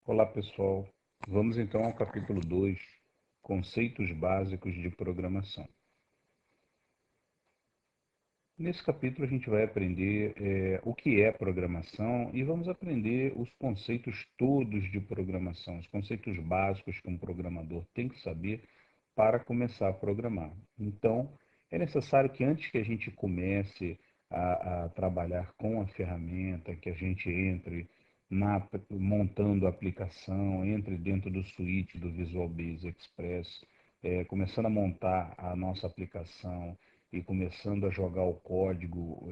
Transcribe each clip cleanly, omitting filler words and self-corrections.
Olá pessoal, vamos então ao capítulo 2, Conceitos Básicos de Programação. Nesse capítulo a gente vai aprender o que é programação e vamos aprender os conceitos todos de programação, os conceitos básicos que um programador tem que saber para começar a programar. Então, é necessário que antes que a gente comece a trabalhar com a ferramenta, que a gente entre montando a aplicação, entre dentro do suíte do Visual Basic Express, começando a montar a nossa aplicação e começando a jogar o código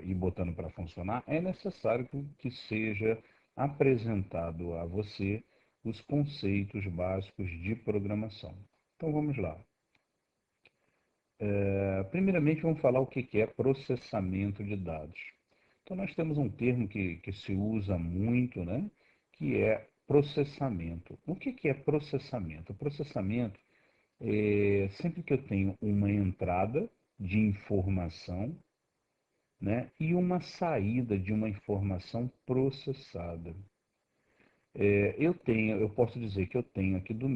e botando para funcionar, é necessário que seja apresentado a você os conceitos básicos de programação. Então vamos lá. Primeiramente vamos falar o que é processamento de dados. Então nós temos um termo que se usa muito, né? Que é processamento. O que é processamento? Processamento é sempre que eu tenho uma entrada de informação, né, e uma saída de uma informação processada. Eu posso dizer que eu tenho aqui no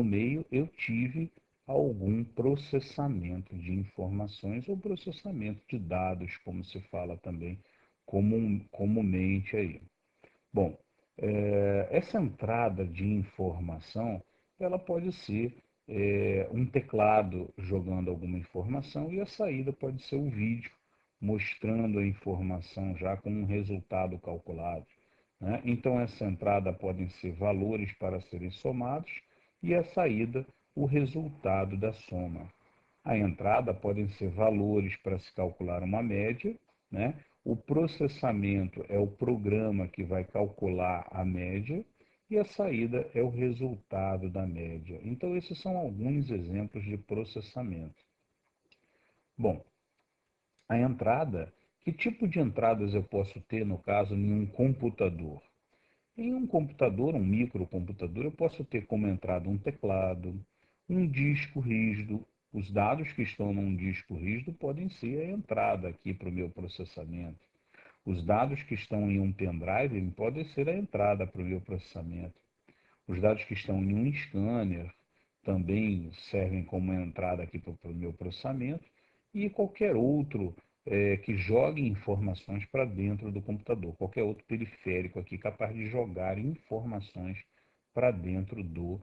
meio, eu tive algum processamento de informações ou processamento de dados, como se fala também comumente aí. Bom, essa entrada de informação, ela pode ser um teclado jogando alguma informação e a saída pode ser um vídeo mostrando a informação já com um resultado calculado, né? Então, essa entrada podem ser valores para serem somados e a saída, o resultado da soma. A entrada podem ser valores para se calcular uma média, né? O processamento é o programa que vai calcular a média e a saída é o resultado da média. Então, esses são alguns exemplos de processamento. Bom, a entrada, que tipo de entradas eu posso ter, no caso, em um computador? Em um computador, um microcomputador, eu posso ter como entrada um teclado, um disco rígido. Os dados que estão num disco rígido podem ser a entrada aqui para o meu processamento. Os dados que estão em um pendrive podem ser a entrada para o meu processamento. Os dados que estão em um scanner também servem como entrada aqui para o meu processamento e qualquer outro que jogue informações para dentro do computador, qualquer outro periférico aqui capaz de jogar informações para dentro do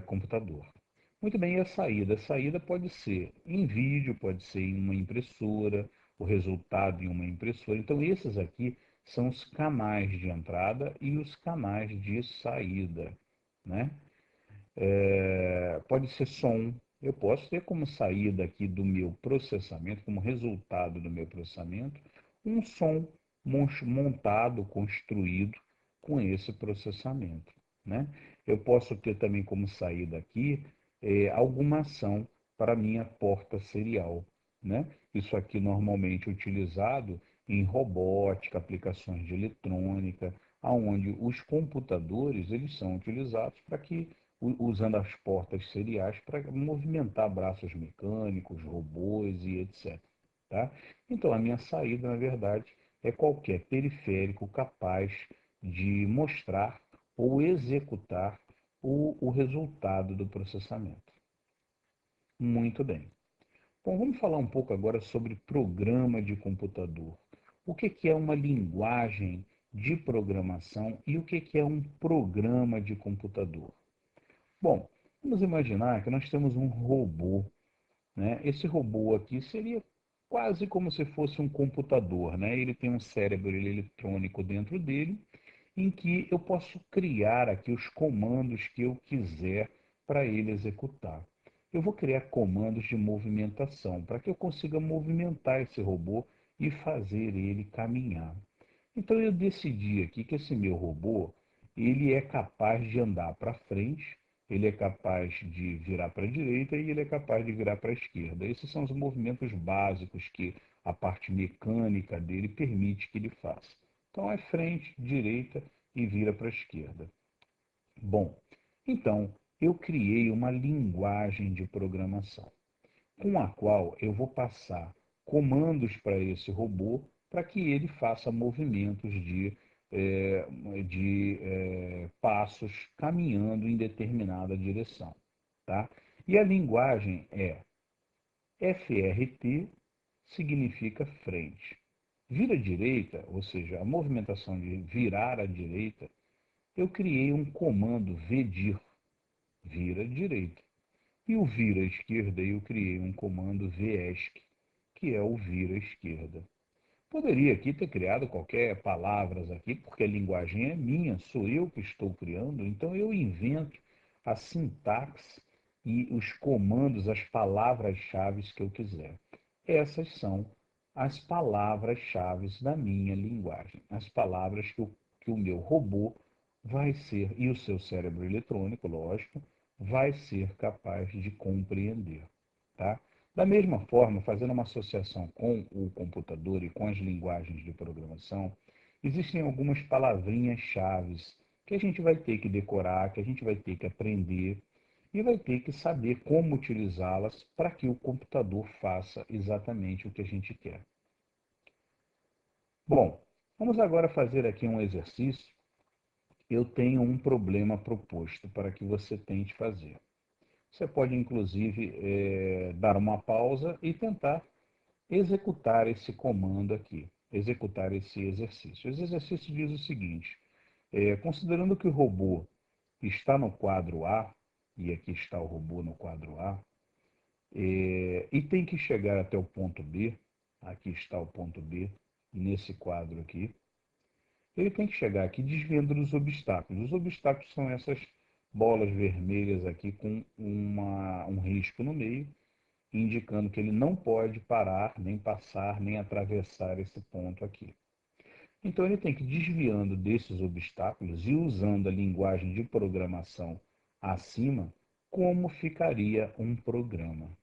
computador. Muito bem, e a saída? A saída pode ser em vídeo, pode ser em uma impressora, o resultado em uma impressora. Então, esses aqui são os canais de entrada e os canais de saída, né? Pode ser som. Eu posso ter como saída aqui do meu processamento, como resultado do meu processamento, um som montado, construído com esse processamento, né? Eu posso ter também como saída aqui alguma ação para minha porta serial, né? Isso aqui normalmente utilizado em robótica, aplicações de eletrônica, aonde os computadores eles são utilizados para que usando as portas seriais para movimentar braços mecânicos, robôs e etc. Tá? Então, a minha saída, na verdade, é qualquer periférico capaz de mostrar ou executar o resultado do processamento. Muito bem. Bom, vamos falar um pouco agora sobre programa de computador. O que é uma linguagem de programação e o que é um programa de computador? Bom, vamos imaginar que nós temos um robô, né? Esse robô aqui seria quase como se fosse um computador, né? Ele tem um cérebro eletrônico dentro dele, em que eu posso criar aqui os comandos que eu quiser para ele executar. Eu vou criar comandos de movimentação para que eu consiga movimentar esse robô e fazer ele caminhar. Então eu decidi aqui que esse meu robô, ele é capaz de andar para frente, ele é capaz de virar para a direita e ele é capaz de virar para a esquerda. Esses são os movimentos básicos que a parte mecânica dele permite que ele faça. Então é frente, direita e vira para a esquerda. Bom, então eu criei uma linguagem de programação com a qual eu vou passar comandos para esse robô para que ele faça movimentos de passos caminhando em determinada direção, tá? E a linguagem é FRT, significa frente. Vira à direita, ou seja, a movimentação de virar à direita, eu criei um comando VDIR, vira à direita. E o vira à esquerda, eu criei um comando VESC, que é o vira à esquerda. Poderia aqui ter criado qualquer palavras aqui, porque a linguagem é minha, sou eu que estou criando, então eu invento a sintaxe e os comandos, as palavras-chave que eu quiser. Essas são as palavras-chave da minha linguagem, as palavras que o meu robô vai ser, e o seu cérebro eletrônico, lógico, vai ser capaz de compreender, tá? Da mesma forma, fazendo uma associação com o computador e com as linguagens de programação, existem algumas palavrinhas-chave que a gente vai ter que decorar, que a gente vai ter que aprender e vai ter que saber como utilizá-las para que o computador faça exatamente o que a gente quer. Bom, vamos agora fazer aqui um exercício. Eu tenho um problema proposto para que você tente fazer. Você pode, inclusive, dar uma pausa e tentar executar esse comando aqui, executar esse exercício. Esse exercício diz o seguinte, considerando que o robô está no quadro A, e aqui está o robô no quadro A, e tem que chegar até o ponto B, aqui está o ponto B, nesse quadro aqui, ele tem que chegar aqui desviando dos obstáculos. Os obstáculos são essas bolas vermelhas aqui com um risco no meio, indicando que ele não pode parar, nem passar, nem atravessar esse ponto aqui. Então ele tem que ir desviando desses obstáculos e usando a linguagem de programação acima, como ficaria um programa.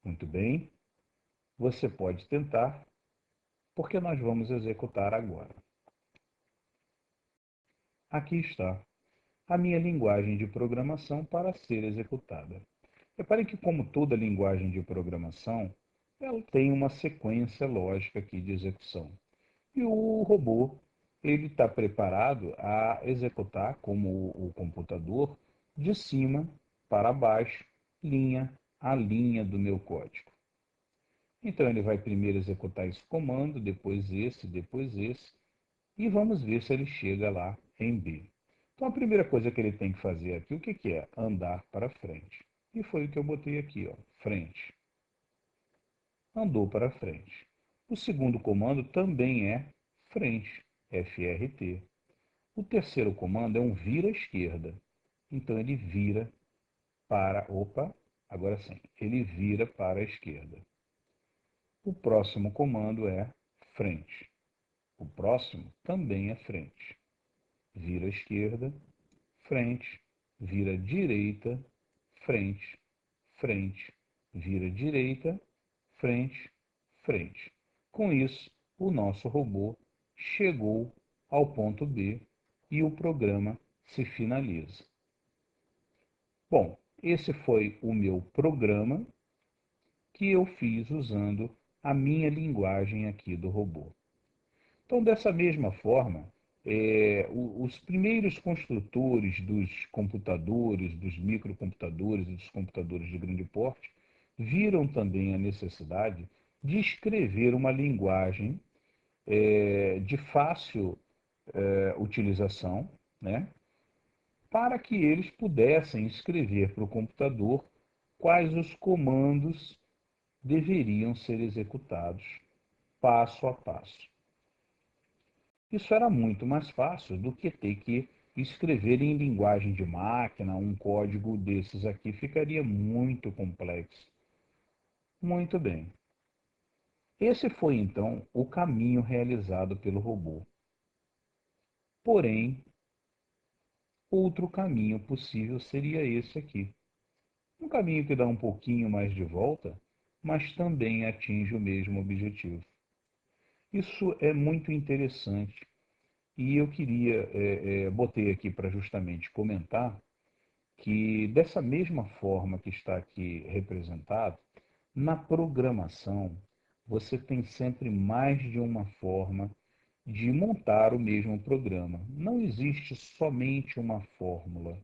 Muito bem, você pode tentar, porque nós vamos executar agora. Aqui está a minha linguagem de programação para ser executada. Reparem que, como toda linguagem de programação, ela tem uma sequência lógica aqui de execução. E o robô, ele está preparado a executar, como o computador, de cima para baixo, linha a linha do meu código. Então, ele vai primeiro executar esse comando, depois esse, e vamos ver se ele chega lá em B. Então, a primeira coisa que ele tem que fazer aqui, o que é? Andar para frente. E foi o que eu botei aqui, ó, frente. Andou para frente. O segundo comando também é frente, FRT. O terceiro comando é um vira à esquerda. Então ele vira agora sim, ele vira para a esquerda. O próximo comando é frente. O próximo também é frente. Vira à esquerda, frente, vira direita, frente, frente, vira direita, frente, frente. Com isso, o nosso robô chegou ao ponto B e o programa se finaliza. Bom, esse foi o meu programa que eu fiz usando a minha linguagem aqui do robô. Então, dessa mesma forma, os primeiros construtores dos computadores, dos microcomputadores e dos computadores de grande porte, viram também a necessidade de escrever uma linguagem de fácil utilização, né, para que eles pudessem escrever para o computador quais os comandos deveriam ser executados passo a passo. Isso era muito mais fácil do que ter que escrever em linguagem de máquina, um código desses aqui ficaria muito complexo. Muito bem. Esse foi então o caminho realizado pelo robô. Porém, outro caminho possível seria esse aqui. Um caminho que dá um pouquinho mais de volta, mas também atinge o mesmo objetivo. Isso é muito interessante e eu botei aqui para justamente comentar que dessa mesma forma que está aqui representado, na programação você tem sempre mais de uma forma de montar o mesmo programa. Não existe somente uma fórmula.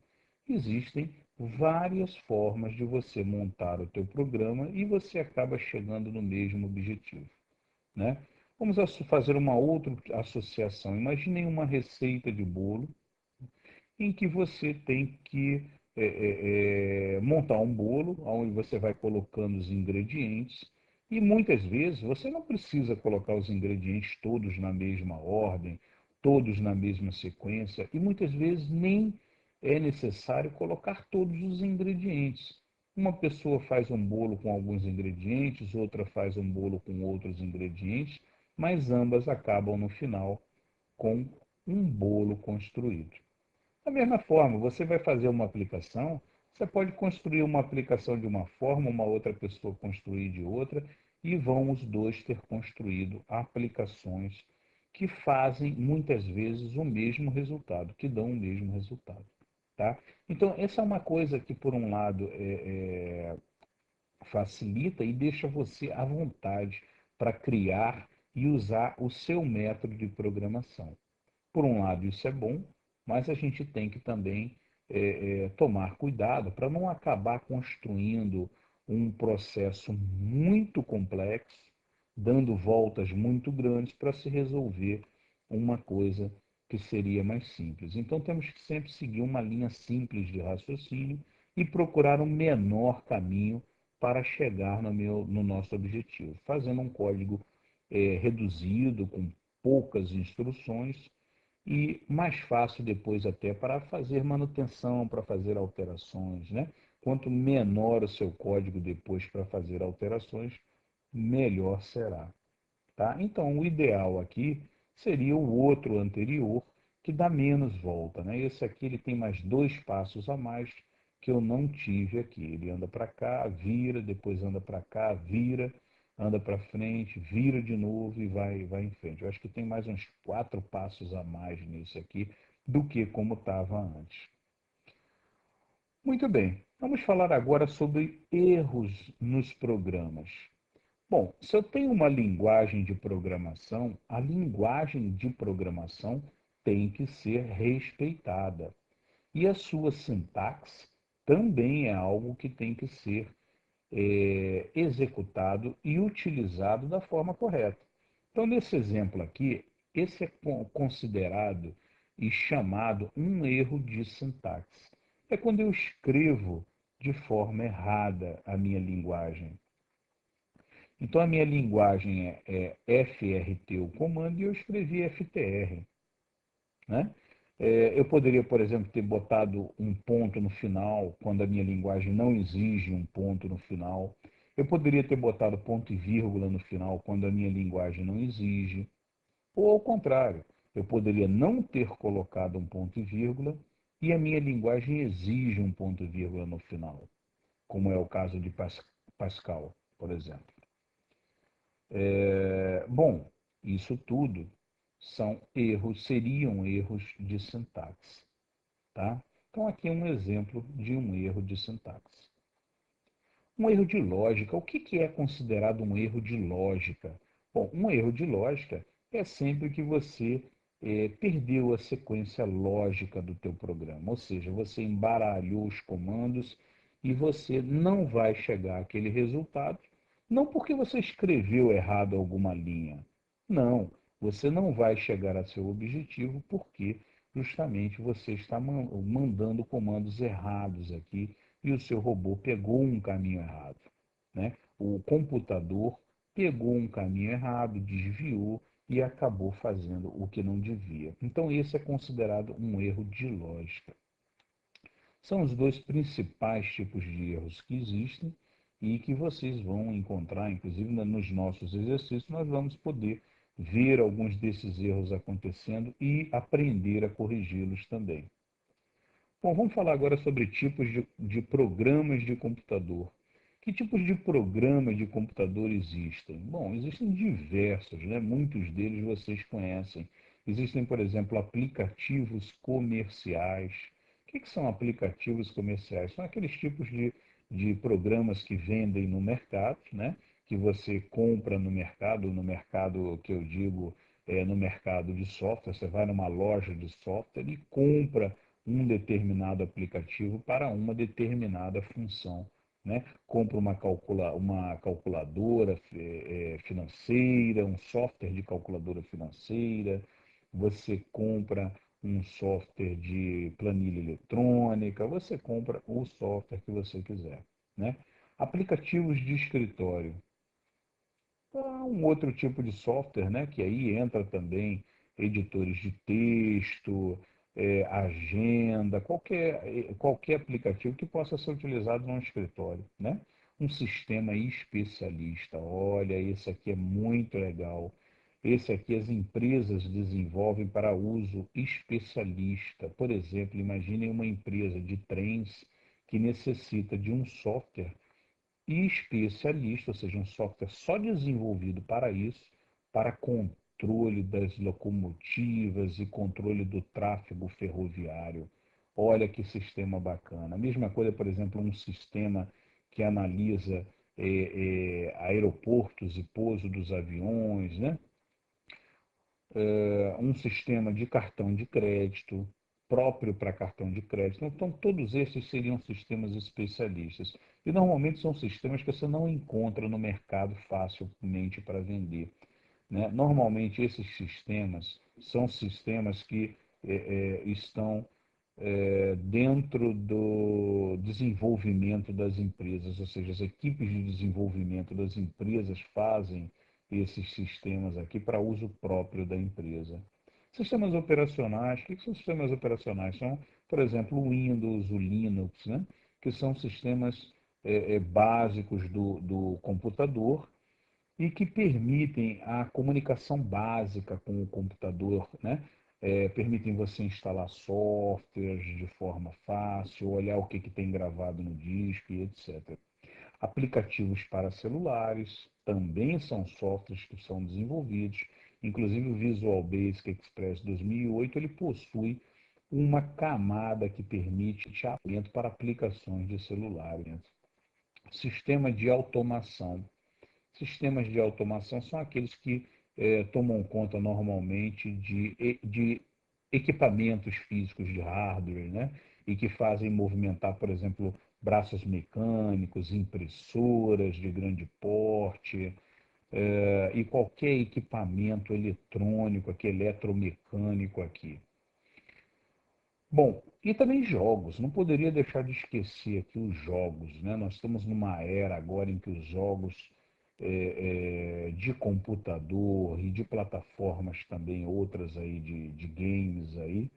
Existem várias formas de você montar o teu programa e você acaba chegando no mesmo objetivo, né? Vamos fazer uma outra associação. Imaginem uma receita de bolo em que você tem que montar um bolo, onde você vai colocando os ingredientes, e muitas vezes você não precisa colocar os ingredientes todos na mesma ordem, todos na mesma sequência, e muitas vezes nem é necessário colocar todos os ingredientes. Uma pessoa faz um bolo com alguns ingredientes, outra faz um bolo com outros ingredientes, mas ambas acabam no final com um bolo construído. Da mesma forma, você vai fazer uma aplicação, você pode construir uma aplicação de uma forma, uma outra pessoa construir de outra, e vão os dois ter construído aplicações que fazem muitas vezes o mesmo resultado, que dão o mesmo resultado. Tá? Então, essa é uma coisa que, por um lado, facilita e deixa você à vontade para criar e usar o seu método de programação. Por um lado, isso é bom, mas a gente tem que também tomar cuidado para não acabar construindo um processo muito complexo, dando voltas muito grandes para se resolver uma coisa que seria mais simples. Então, temos que sempre seguir uma linha simples de raciocínio e procurar um menor caminho para chegar no nosso objetivo, fazendo um código reduzido, com poucas instruções, e mais fácil depois até para fazer manutenção, para fazer alterações, né? Quanto menor o seu código depois para fazer alterações, melhor será, tá? Então, o ideal aqui seria o outro anterior, que dá menos volta, né? Esse aqui ele tem mais dois passos a mais que eu não tive aqui. Ele anda para cá, vira, depois anda para cá, vira, anda para frente, vira de novo e vai em frente. Eu acho que tem mais uns 4 passos a mais nisso aqui do que como estava antes. Muito bem, vamos falar agora sobre erros nos programas. Bom, se eu tenho uma linguagem de programação, a linguagem de programação tem que ser respeitada. E a sua sintaxe também é algo que tem que ser executado e utilizado da forma correta. Então, nesse exemplo aqui, esse é considerado e chamado um erro de sintaxe. É quando eu escrevo de forma errada a minha linguagem. Então, a minha linguagem é FRT, o comando, e eu escrevi FTR, né? Eu poderia, por exemplo, ter botado um ponto no final, quando a minha linguagem não exige um ponto no final. Eu poderia ter botado ponto e vírgula no final, quando a minha linguagem não exige. Ou ao contrário, eu poderia não ter colocado um ponto e vírgula e a minha linguagem exige um ponto e vírgula no final, como é o caso de Pascal, por exemplo. Bom, isso tudo são erros, seriam erros de sintaxe, tá? Então aqui é um exemplo de um erro de sintaxe. Um erro de lógica. O que é considerado um erro de lógica? Bom, um erro de lógica é sempre que você perdeu a sequência lógica do teu programa, ou seja, você embaralhou os comandos e você não vai chegar àquele resultado, não porque você escreveu errado alguma linha, não, você não vai chegar a seu objetivo porque justamente você está mandando comandos errados aqui e o seu robô pegou um caminho errado, né? O computador pegou um caminho errado, desviou e acabou fazendo o que não devia. Então, esse é considerado um erro de lógica. São os dois principais tipos de erros que existem e que vocês vão encontrar, inclusive nos nossos exercícios, nós vamos poder ver alguns desses erros acontecendo e aprender a corrigi-los também. Bom, vamos falar agora sobre tipos de programas de computador. Que tipos de programas de computador existem? Bom, existem diversos, né? Muitos deles vocês conhecem. Existem, por exemplo, aplicativos comerciais. O que são aplicativos comerciais? São aqueles tipos de programas que vendem no mercado, né? Que você compra no mercado que eu digo no mercado de software. Você vai numa loja de software e compra um determinado aplicativo para uma determinada função, né? Compra uma calculadora financeira, um software de calculadora financeira, você compra um software de planilha eletrônica, você compra o software que você quiser, né? Aplicativos de escritório. Um outro tipo de software, né? Que aí entra também editores de texto, agenda, qualquer aplicativo que possa ser utilizado num escritório, né? Um sistema especialista. Olha, esse aqui é muito legal. Esse aqui as empresas desenvolvem para uso especialista. Por exemplo, imaginem uma empresa de trens que necessita de um software e especialista, ou seja, um software só desenvolvido para isso, para controle das locomotivas e controle do tráfego ferroviário. Olha que sistema bacana. A mesma coisa, por exemplo, um sistema que analisa aeroportos e pouso dos aviões, né? Um sistema de cartão de crédito, próprio para cartão de crédito. Então, todos esses seriam sistemas especialistas. E normalmente são sistemas que você não encontra no mercado facilmente para vender, né? Normalmente esses sistemas são sistemas que estão dentro do desenvolvimento das empresas, ou seja, as equipes de desenvolvimento das empresas fazem esses sistemas aqui para uso próprio da empresa. Sistemas operacionais, o que são sistemas operacionais? São, por exemplo, o Windows, o Linux, né? Que são sistemas básicos do computador e que permitem a comunicação básica com o computador, né? Permitem você instalar softwares de forma fácil, olhar o que tem gravado no disco e etc. Aplicativos para celulares também são softwares que são desenvolvidos, inclusive o Visual Basic Express 2008 ele possui uma camada que permite chaveamento para aplicações de celular. Sistema de automação. Sistemas de automação são aqueles que tomam conta normalmente de equipamentos físicos de hardware, né? E que fazem movimentar, por exemplo, braços mecânicos, impressoras de grande porte, e qualquer equipamento eletrônico, aqui, eletromecânico aqui. Bom, e também jogos, não poderia deixar de esquecer aqui os jogos, né? Nós estamos numa era agora em que os jogos de computador e de plataformas também, outras aí de games aí,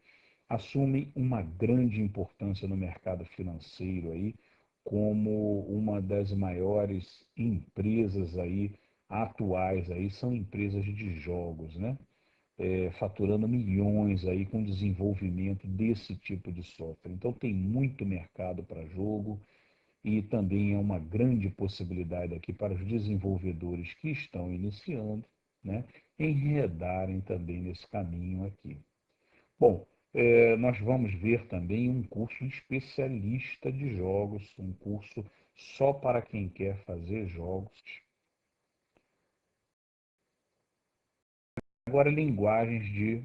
assumem uma grande importância no mercado financeiro aí, como uma das maiores empresas aí atuais aí, são empresas de jogos, né? Faturando milhões aí com o desenvolvimento desse tipo de software. Então tem muito mercado para jogo e também é uma grande possibilidade aqui para os desenvolvedores que estão iniciando, né, enredarem também nesse caminho aqui. Bom, nós vamos ver também um curso especialista de jogos, um curso só para quem quer fazer jogos. Agora, linguagens de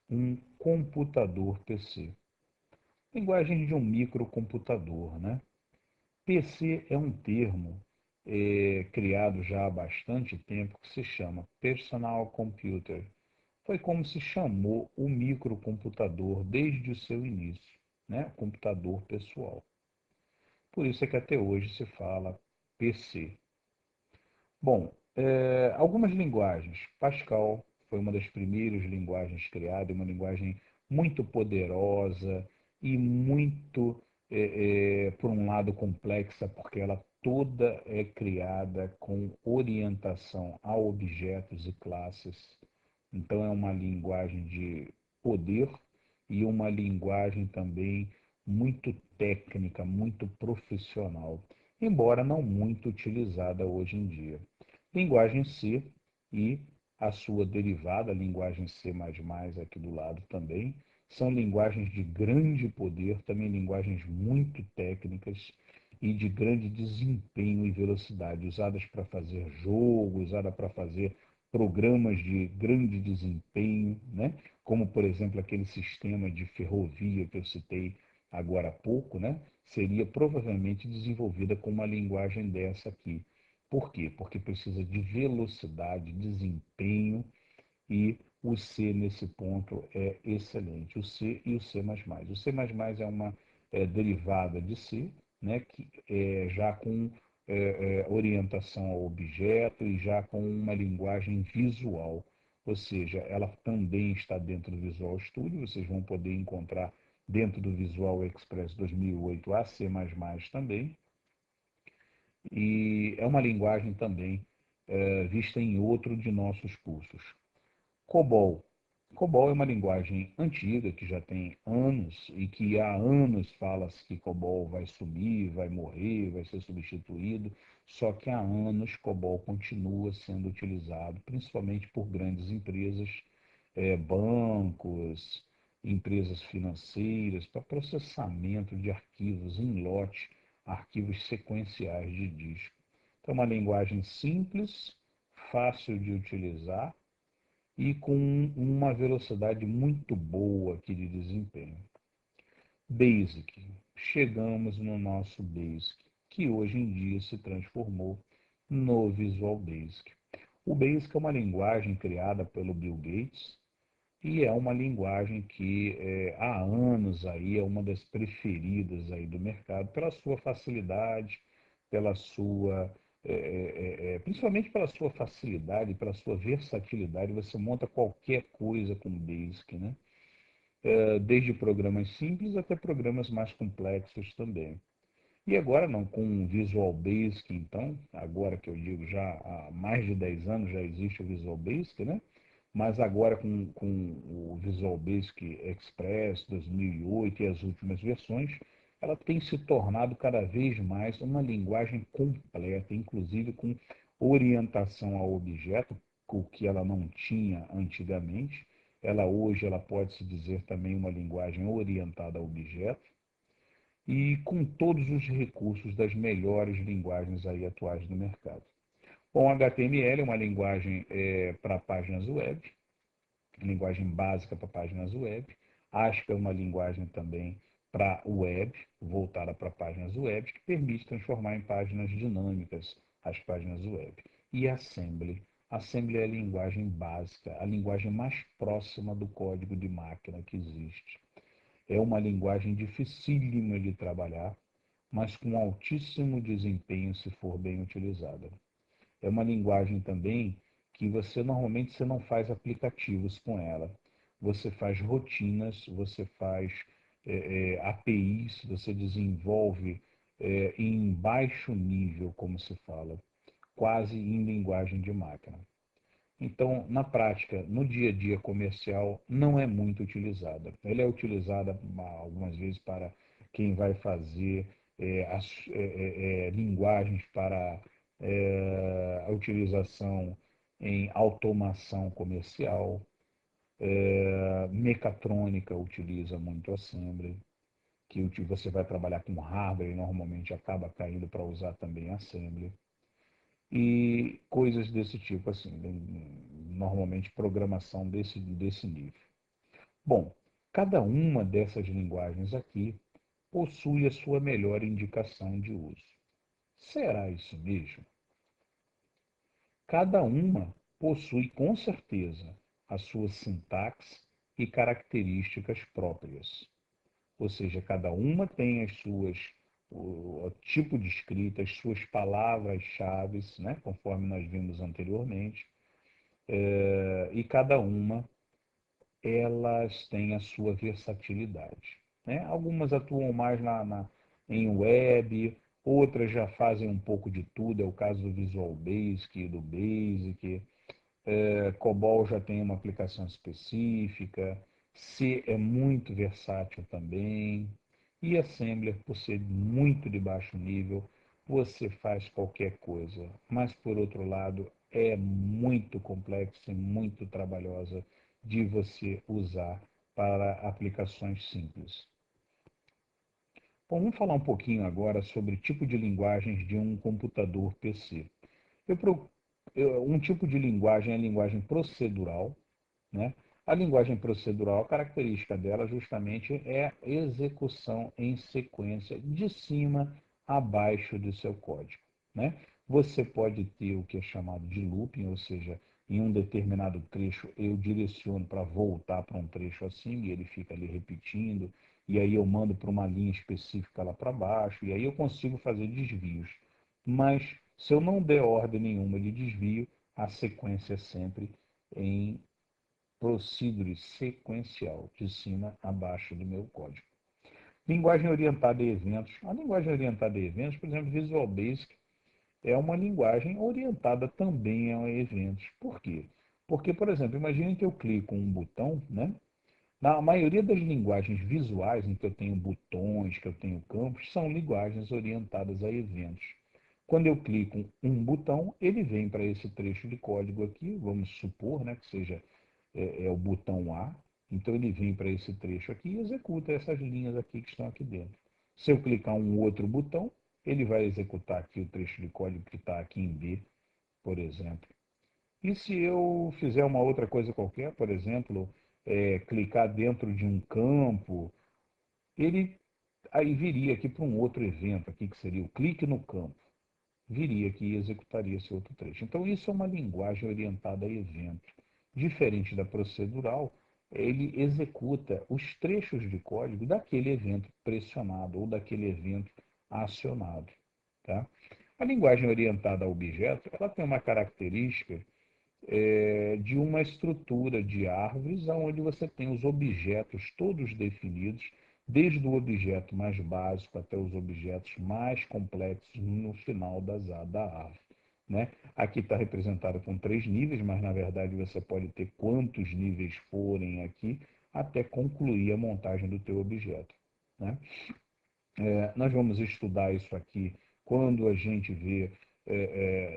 um computador PC. Linguagem de um microcomputador, né? PC é um termo criado já há bastante tempo que se chama Personal Computer. Foi como se chamou o microcomputador desde o seu início, né? Computador pessoal. Por isso é que até hoje se fala PC. Bom, algumas linguagens. Pascal foi uma das primeiras linguagens criadas, uma linguagem muito poderosa e muito, por um lado, complexa, porque ela toda é criada com orientação a objetos e classes. Então, é uma linguagem de poder e uma linguagem também muito técnica, muito profissional, embora não muito utilizada hoje em dia. Linguagem C e a sua derivada, a linguagem C++ aqui do lado também, são linguagens de grande poder, também linguagens muito técnicas e de grande desempenho e velocidade, usadas para fazer jogo, usada para fazer programas de grande desempenho, né? Como, por exemplo, aquele sistema de ferrovia que eu citei agora há pouco, né? Seria provavelmente desenvolvida com uma linguagem dessa aqui. Por quê? Porque precisa de velocidade, desempenho e o C nesse ponto é excelente. O C e o C++. O C++ é uma derivada de C, né, que já com orientação ao objeto e já com uma linguagem visual. Ou seja, ela também está dentro do Visual Studio, vocês vão poder encontrar dentro do Visual Express 2008 a C++ também. E é uma linguagem também vista em outro de nossos cursos. COBOL. COBOL é uma linguagem antiga, que já tem anos, e que há anos fala-se que COBOL vai sumir, vai morrer, vai ser substituído, só que há anos COBOL continua sendo utilizado, principalmente por grandes empresas, bancos, empresas financeiras, para processamento de arquivos em lote, arquivos sequenciais de disco. Então, é uma linguagem simples, fácil de utilizar, e com uma velocidade muito boa aqui de desempenho. Basic. Chegamos no nosso Basic, que hoje em dia se transformou no Visual Basic. O Basic é uma linguagem criada pelo Bill Gates e é uma linguagem que há anos aí é uma das preferidas aí do mercado pela sua facilidade, pela sua principalmente pela sua facilidade, pela sua versatilidade. Você monta qualquer coisa com o Basic, né? Desde programas simples até programas mais complexos também. E agora não, com o Visual Basic, então, agora que eu digo já há mais de 10 anos já existe o Visual Basic, né? Mas agora com o Visual Basic Express 2008 e as últimas versões, ela tem se tornado cada vez mais uma linguagem completa, inclusive com orientação ao objeto, o que ela não tinha antigamente. Ela pode se dizer também uma linguagem orientada a objeto e com todos os recursos das melhores linguagens aí atuais no mercado. Bom, HTML é uma linguagem para páginas web, linguagem básica para páginas web. ASP é uma linguagem também para web, voltada para páginas web, que permite transformar em páginas dinâmicas as páginas web. E Assembly. Assembly é a linguagem básica, a linguagem mais próxima do código de máquina que existe. É uma linguagem dificílima de trabalhar, mas com altíssimo desempenho se for bem utilizada. É uma linguagem também que normalmente você não faz aplicativos com ela. Você faz rotinas, você faz APIs, você desenvolve em baixo nível, como se fala, quase em linguagem de máquina. Então, na prática, no dia a dia comercial, não é muito utilizada. Ela é utilizada algumas vezes para quem vai fazer linguagens para a utilização em automação comercial. Mecatrônica utiliza muito Assembly, que você vai trabalhar com hardware e normalmente acaba caindo para usar também Assembly e coisas desse tipo, assim, normalmente programação desse nível. Bom, cada uma dessas linguagens aqui possui a sua melhor indicação de uso. Será isso mesmo? Cada uma possui com certeza a sua sintaxe e características próprias. Ou seja, cada uma tem as suas o tipo de escrita, as suas palavras-chave, né, conforme nós vimos anteriormente, e cada uma elas têm a sua versatilidade. Né? Algumas atuam mais em web, outras já fazem um pouco de tudo, é o caso do Visual Basic e do Basic. COBOL já tem uma aplicação específica, C é muito versátil também, e Assembler, por ser muito de baixo nível, você faz qualquer coisa, mas por outro lado é muito complexa e muito trabalhosa de você usar para aplicações simples. Bom, vamos falar um pouquinho agora sobre tipo de linguagens de um computador PC. Eu um tipo de linguagem é a linguagem procedural, né? A linguagem procedural, a característica dela justamente é a execução em sequência de cima a baixo do seu código, né? Você pode ter o que é chamado de looping, ou seja, em um determinado trecho eu direciono para voltar para um trecho assim e ele fica ali repetindo, e aí eu mando para uma linha específica lá para baixo, e aí eu consigo fazer desvios. Mas se eu não der ordem nenhuma de desvio, a sequência é sempre em procedure sequencial, de cima a baixo do meu código. Linguagem orientada a eventos. A linguagem orientada a eventos, por exemplo, Visual Basic, é uma linguagem orientada também a eventos. Por quê? Porque, por exemplo, imagine que eu clico um botão, né? Na maioria das linguagens visuais, em que eu tenho botões, que eu tenho campos, são linguagens orientadas a eventos. Quando eu clico um botão, ele vem para esse trecho de código aqui, vamos supor, né, que seja o botão A, então ele vem para esse trecho aqui e executa essas linhas aqui que estão aqui dentro. Se eu clicar um outro botão, ele vai executar aqui o trecho de código que está aqui em B, por exemplo. E se eu fizer uma outra coisa qualquer, por exemplo, clicar dentro de um campo, ele aí viria aqui para um outro evento, aqui que seria o clique no campo. Viria aqui e executaria esse outro trecho. Então, isso é uma linguagem orientada a evento. Diferente da procedural, ele executa os trechos de código daquele evento pressionado ou daquele evento acionado. Tá? A linguagem orientada a objeto, ela tem uma característica de uma estrutura de árvores, onde você tem os objetos todos definidos, desde o objeto mais básico até os objetos mais complexos no final da árvore. Né? Aqui está representado com 3 níveis, mas na verdade você pode ter quantos níveis forem aqui até concluir a montagem do teu objeto. Né? Nós vamos estudar isso aqui quando a gente vê,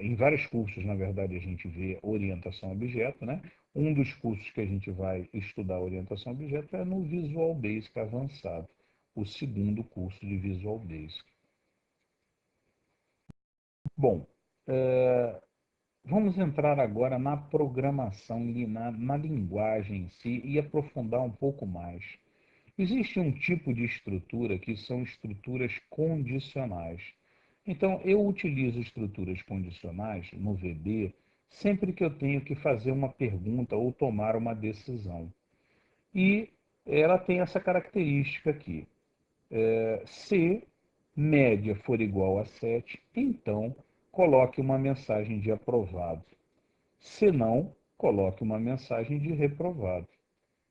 em vários cursos, na verdade, a gente vê orientação a objeto, né? Um dos cursos que a gente vai estudar orientação a objeto é no Visual Basic Avançado, o segundo curso de Visual Basic. Bom, vamos entrar agora na programação e na linguagem em si e aprofundar um pouco mais. Existe um tipo de estrutura que são estruturas condicionais. Então, eu utilizo estruturas condicionais no VB sempre que eu tenho que fazer uma pergunta ou tomar uma decisão. E ela tem essa característica aqui. Se média for igual a 7, então coloque uma mensagem de aprovado. Se não, coloque uma mensagem de reprovado.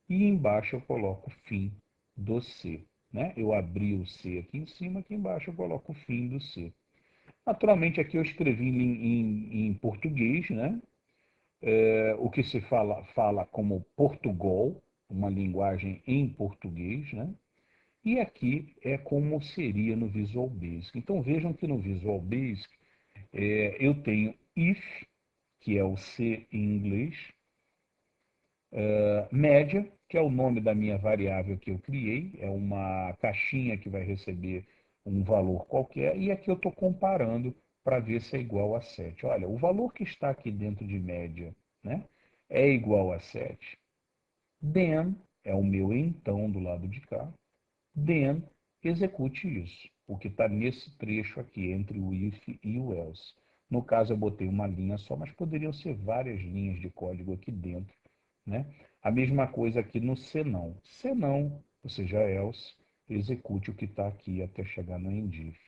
E embaixo eu coloco fim do C. Né? Eu abri o C aqui em cima, aqui embaixo eu coloco o fim do C. Naturalmente aqui eu escrevi em português, né? O que se fala como Portugal, uma linguagem em português, né? E aqui é como seria no Visual Basic. Então vejam que no Visual Basic eu tenho if, que é o C em inglês, média, que é o nome da minha variável que eu criei, é uma caixinha que vai receber um valor qualquer, e aqui eu estou comparando para ver se é igual a 7. Olha, o valor que está aqui dentro de média, né, é igual a 7. Then, é o meu então do lado de cá, then execute isso, o que está nesse trecho aqui, entre o if e o else. No caso, eu botei uma linha só, mas poderiam ser várias linhas de código aqui dentro. Né? A mesma coisa aqui no senão. Senão, ou seja, else, execute o que está aqui até chegar no endif.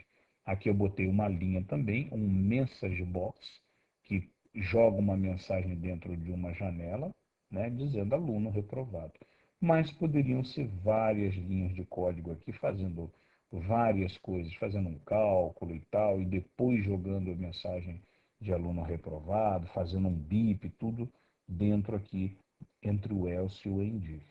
Aqui eu botei uma linha também, um message box, que joga uma mensagem dentro de uma janela, né, dizendo aluno reprovado. Mas poderiam ser várias linhas de código aqui fazendo várias coisas, fazendo um cálculo e tal, e depois jogando a mensagem de aluno reprovado, fazendo um bip, tudo dentro aqui entre o else e o endif.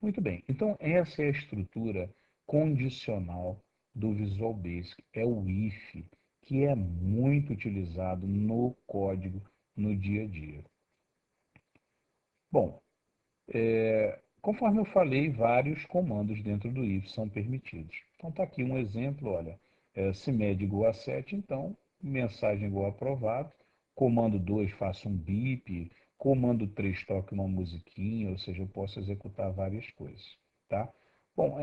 Muito bem, então essa é a estrutura condicional do Visual Basic, é o if, que é muito utilizado no código no dia a dia. Bom, conforme eu falei, vários comandos dentro do if são permitidos. Então está aqui um exemplo, olha, se média igual a 7, então mensagem igual a aprovado, comando 2 faça um bip, comando 3 toque uma musiquinha, ou seja, eu posso executar várias coisas, tá? Bom,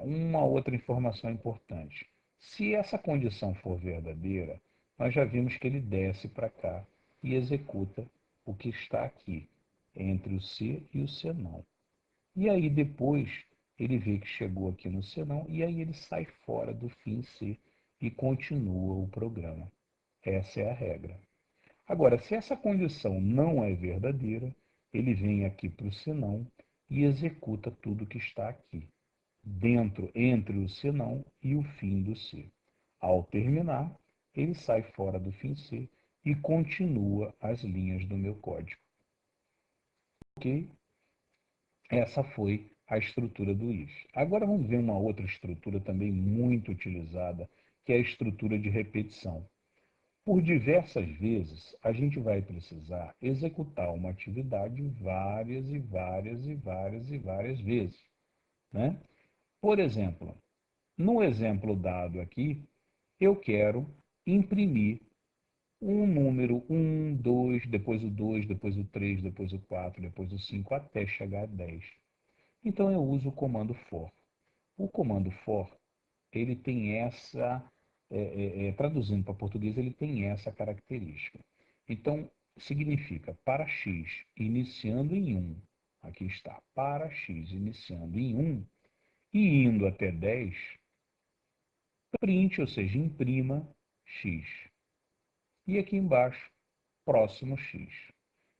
uma outra informação importante. Se essa condição for verdadeira, nós já vimos que ele desce para cá e executa o que está aqui, entre o C e o C não. E aí depois ele vê que chegou aqui no C não, e aí ele sai fora do fim C e continua o programa. Essa é a regra. Agora, se essa condição não é verdadeira, ele vem aqui para o senão e executa tudo que está aqui, dentro, entre o senão e o fim do C. Ao terminar, ele sai fora do fim C e continua as linhas do meu código. Ok? Essa foi a estrutura do if. Agora vamos ver uma outra estrutura também muito utilizada, que é a estrutura de repetição. Por diversas vezes, a gente vai precisar executar uma atividade várias e várias e várias e várias vezes, né? Por exemplo, no exemplo dado aqui, eu quero imprimir um número 1, 2, depois o 2, depois o 3, depois o 4, depois o 5, até chegar a 10. Então eu uso o comando for. O comando for, ele tem essa, traduzindo para português, ele tem essa característica. Então, significa para x iniciando em 1, aqui está, para x iniciando em 1 e indo até 10, print, ou seja, imprima x. E aqui embaixo, próximo x.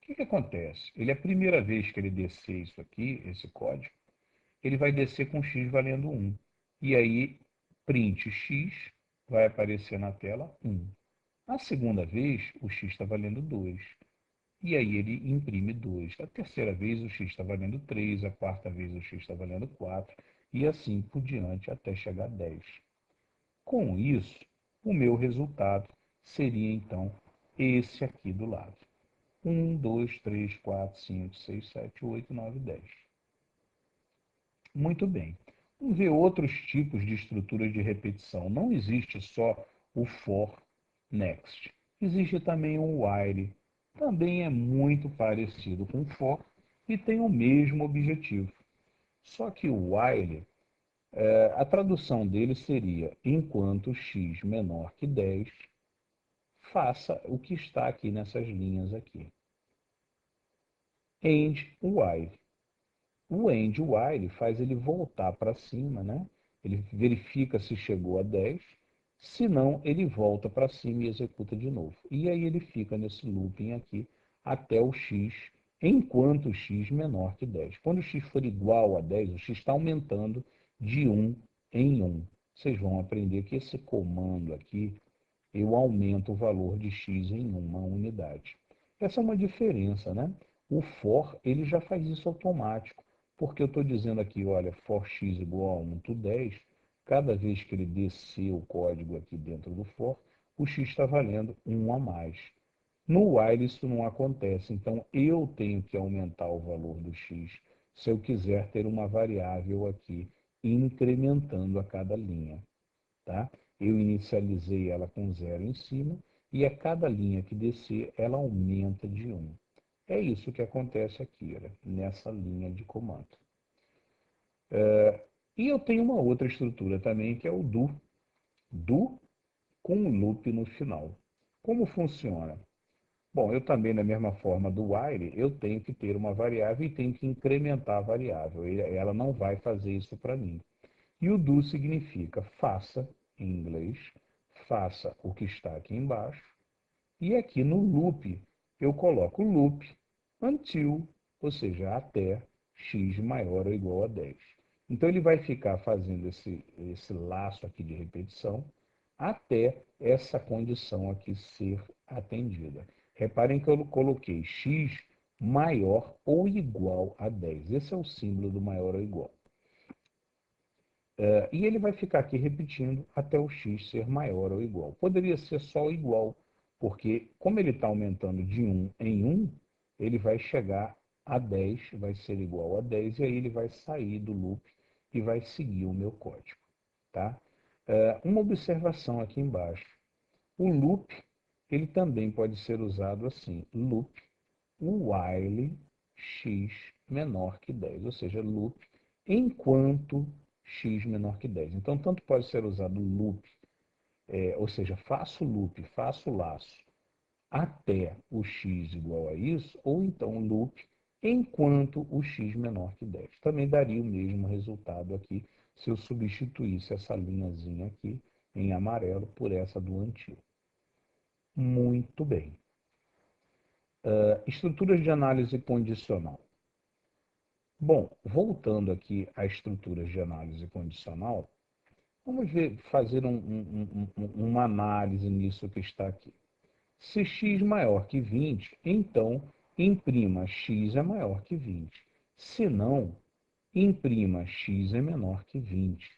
O que acontece? Ele, a primeira vez que ele descer isso aqui, esse código, ele vai descer com x valendo 1. E aí, print x, vai aparecer na tela 1. A segunda vez, o x está valendo 2. E aí ele imprime 2. A terceira vez, o x está valendo 3. A quarta vez, o x está valendo 4. E assim por diante, até chegar a 10. Com isso, o meu resultado seria, então, esse aqui do lado. 1, 2, 3, 4, 5, 6, 7, 8, 9, 10. Muito bem. Vamos ver outros tipos de estruturas de repetição. Não existe só o for next. Existe também o while. Também é muito parecido com o for e tem o mesmo objetivo. Só que o while, a tradução dele seria: enquanto x menor que 10, faça o que está aqui nessas linhas aqui. And while. O end while faz ele voltar para cima, né? Ele verifica se chegou a 10, se não, ele volta para cima e executa de novo. E aí ele fica nesse looping aqui até o x, enquanto o x menor que 10. Quando o x for igual a 10, o x está aumentando de 1 em 1. Vocês vão aprender que esse comando aqui, eu aumento o valor de x em uma unidade. Essa é uma diferença, né? O for, ele já faz isso automático, porque eu estou dizendo aqui, olha, for x igual a 1 to 10, cada vez que ele descer o código aqui dentro do for, o x está valendo 1 a mais. No while isso não acontece, então eu tenho que aumentar o valor do x se eu quiser ter uma variável aqui incrementando a cada linha. Tá? Eu inicializei ela com 0 em cima e a cada linha que descer, ela aumenta de 1. É isso que acontece aqui, olha, nessa linha de comando. E eu tenho uma outra estrutura também, que é o do. Do com um loop no final. Como funciona? Bom, eu também, da mesma forma do while, eu tenho que ter uma variável e tenho que incrementar a variável. Ela não vai fazer isso para mim. E o do significa faça, em inglês, faça o que está aqui embaixo. E aqui no loop, eu coloco loop until, ou seja, até x maior ou igual a 10. Então ele vai ficar fazendo esse laço aqui de repetição até essa condição aqui ser atendida. Reparem que eu coloquei x maior ou igual a 10. Esse é o símbolo do maior ou igual. E ele vai ficar aqui repetindo até o x ser maior ou igual. Poderia ser só igual, porque como ele está aumentando de 1 em 1, ele vai chegar a 10, vai ser igual a 10, e aí ele vai sair do loop e vai seguir o meu código. Tá? Uma observação aqui embaixo. O loop, ele também pode ser usado assim, loop while x menor que 10, ou seja, loop enquanto x menor que 10. Então, tanto pode ser usado loop, ou seja, faço loop, faço laço, até o x igual a isso, ou então loop enquanto o x menor que 10. Também daria o mesmo resultado aqui se eu substituísse essa linhazinha aqui em amarelo por essa do antigo. Muito bem. Estruturas de análise condicional. Bom, voltando aqui às estruturas de análise condicional, vamos fazer uma análise nisso que está aqui. Se x maior que 20, então imprima x é maior que 20. Se não, imprima x é menor que 20.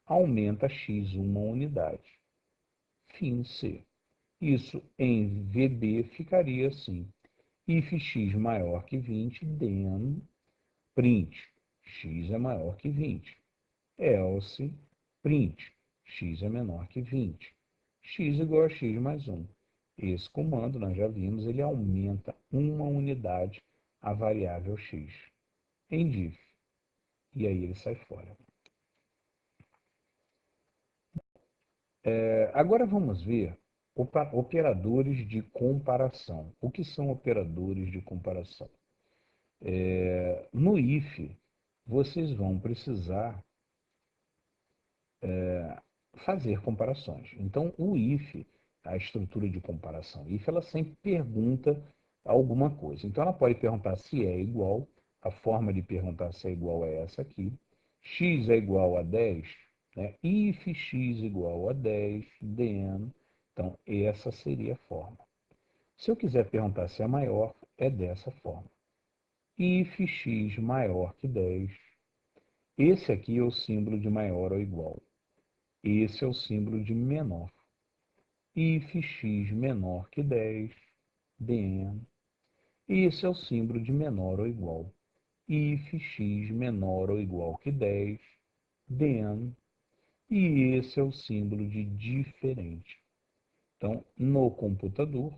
Aumenta x uma unidade. Fim C. Isso em VB ficaria assim. If x maior que 20, then print x é maior que 20. Else print x é menor que 20. X igual a x mais 1. Esse comando, nós já vimos, ele aumenta uma unidade a variável x em diff. E aí ele sai fora. Agora vamos ver operadores de comparação. O que são operadores de comparação? No if, vocês vão precisar fazer comparações. Então, o if, a estrutura de comparação if, ela sempre pergunta alguma coisa. Então, ela pode perguntar se é igual, a forma de perguntar se é igual é essa aqui, x é igual a 10, né? If x igual a 10, then, então, essa seria a forma. Se eu quiser perguntar se é maior, é dessa forma. If x maior que 10, esse aqui é o símbolo de maior ou igual. Esse é o símbolo de menor. If x menor que 10, then. Esse é o símbolo de menor ou igual. If x menor ou igual que 10, then. E esse é o símbolo de diferente. Então, no computador,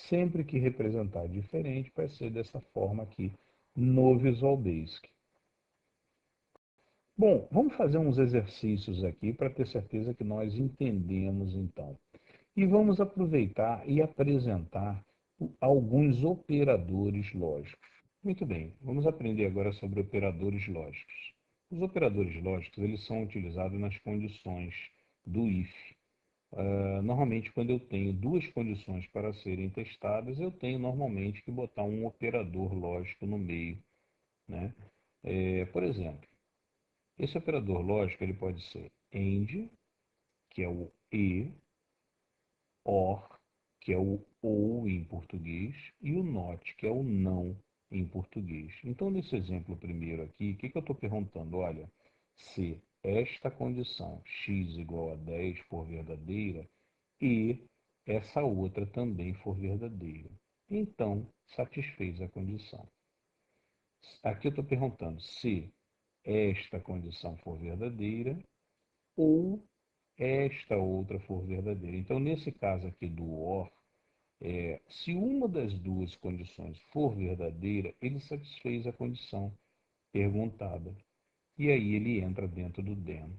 sempre que representar diferente, vai ser dessa forma aqui no Visual Basic. Bom, vamos fazer uns exercícios aqui para ter certeza que nós entendemos então. E vamos aproveitar e apresentar alguns operadores lógicos. Muito bem, vamos aprender agora sobre operadores lógicos. Os operadores lógicos eles são utilizados nas condições do if. Normalmente, quando eu tenho duas condições para serem testadas, eu tenho normalmente que botar um operador lógico no meio, né? Por exemplo, esse operador lógico ele pode ser AND, que é o e, OR, que é o ou em português, e o NOT, que é o não em português. Então, nesse exemplo primeiro aqui, o que eu estou perguntando? Olha, se esta condição x igual a 10 for verdadeira e essa outra também for verdadeira. Então, satisfez a condição. Aqui eu estou perguntando se esta condição for verdadeira ou esta outra for verdadeira. Então, nesse caso aqui do OR, se uma das duas condições for verdadeira, ele satisfez a condição perguntada. E aí ele entra dentro do then.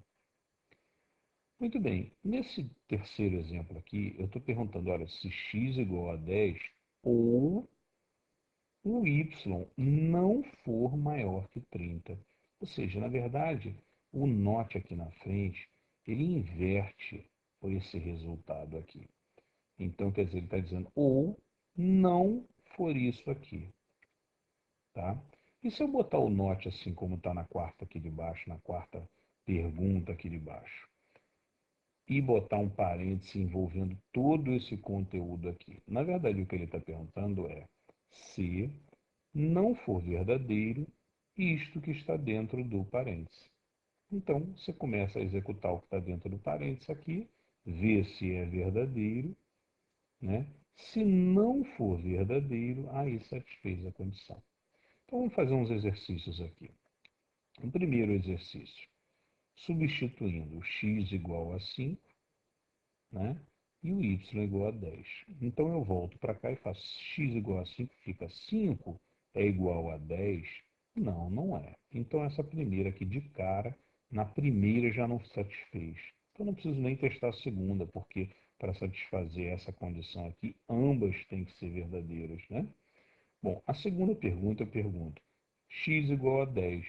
Muito bem, nesse terceiro exemplo aqui, eu estou perguntando, olha, se x igual a 10 ou o y não for maior que 30. Ou seja, na verdade, o not aqui na frente, ele inverte esse resultado aqui. Então, quer dizer, ele está dizendo ou não for isso aqui. Tá? E se eu botar o not assim como está na quarta aqui de baixo, na quarta pergunta aqui de baixo, e botar um parêntese envolvendo todo esse conteúdo aqui? Na verdade, o que ele está perguntando é se não for verdadeiro isto que está dentro do parêntese. Então, você começa a executar o que está dentro do parêntese aqui, vê se é verdadeiro, né? Se não for verdadeiro, aí satisfez a condição. Então, vamos fazer uns exercícios aqui. O primeiro exercício, substituindo x igual a 5, né? e o y igual a 10. Então eu volto para cá e faço x igual a 5, fica 5 é igual a 10? Não, não é. Então essa primeira aqui de cara, na primeira já não satisfez. Então não preciso nem testar a segunda, porque para satisfazer essa condição aqui, ambas têm que ser verdadeiras, né? Bom, a segunda pergunta eu pergunto, x igual a 10.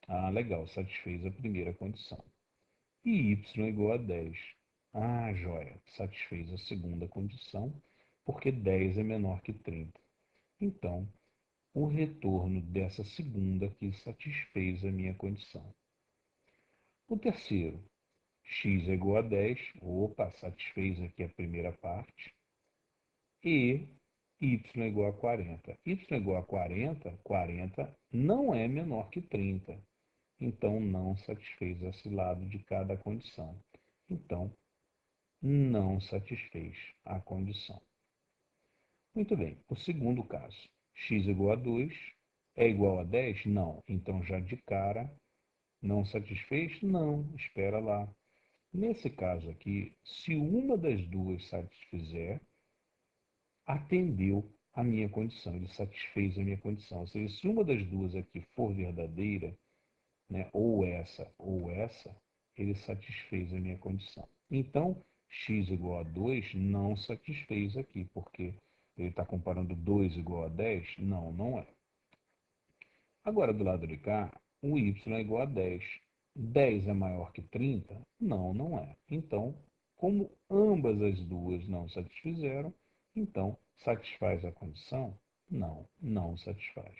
Ah, legal, satisfez a primeira condição. E y igual a 10. Ah, joia, satisfez a segunda condição, porque 10 é menor que 30. Então, o retorno dessa segunda aqui satisfez a minha condição. O terceiro, x é igual a 10, opa, satisfez aqui a primeira parte, e y é igual a 40. Y é igual a 40, 40 não é menor que 30, então não satisfez esse lado de cada condição. Então, não satisfez a condição. Muito bem, o segundo caso, x igual a 2, é igual a 10? Não, então já de cara, não satisfez? Não, espera lá. Nesse caso aqui, se uma das duas satisfizer, atendeu a minha condição, ele satisfez a minha condição. Ou seja, se uma das duas aqui for verdadeira, né, ou essa, ele satisfez a minha condição. Então, x igual a 2 não satisfez aqui, porque ele está comparando 2 igual a 10? Não, não é. Agora, do lado de cá, o y é igual a 10. 10 é maior que 30? Não, não é. Então, como ambas as duas não satisfizeram, então, satisfaz a condição? Não, não satisfaz.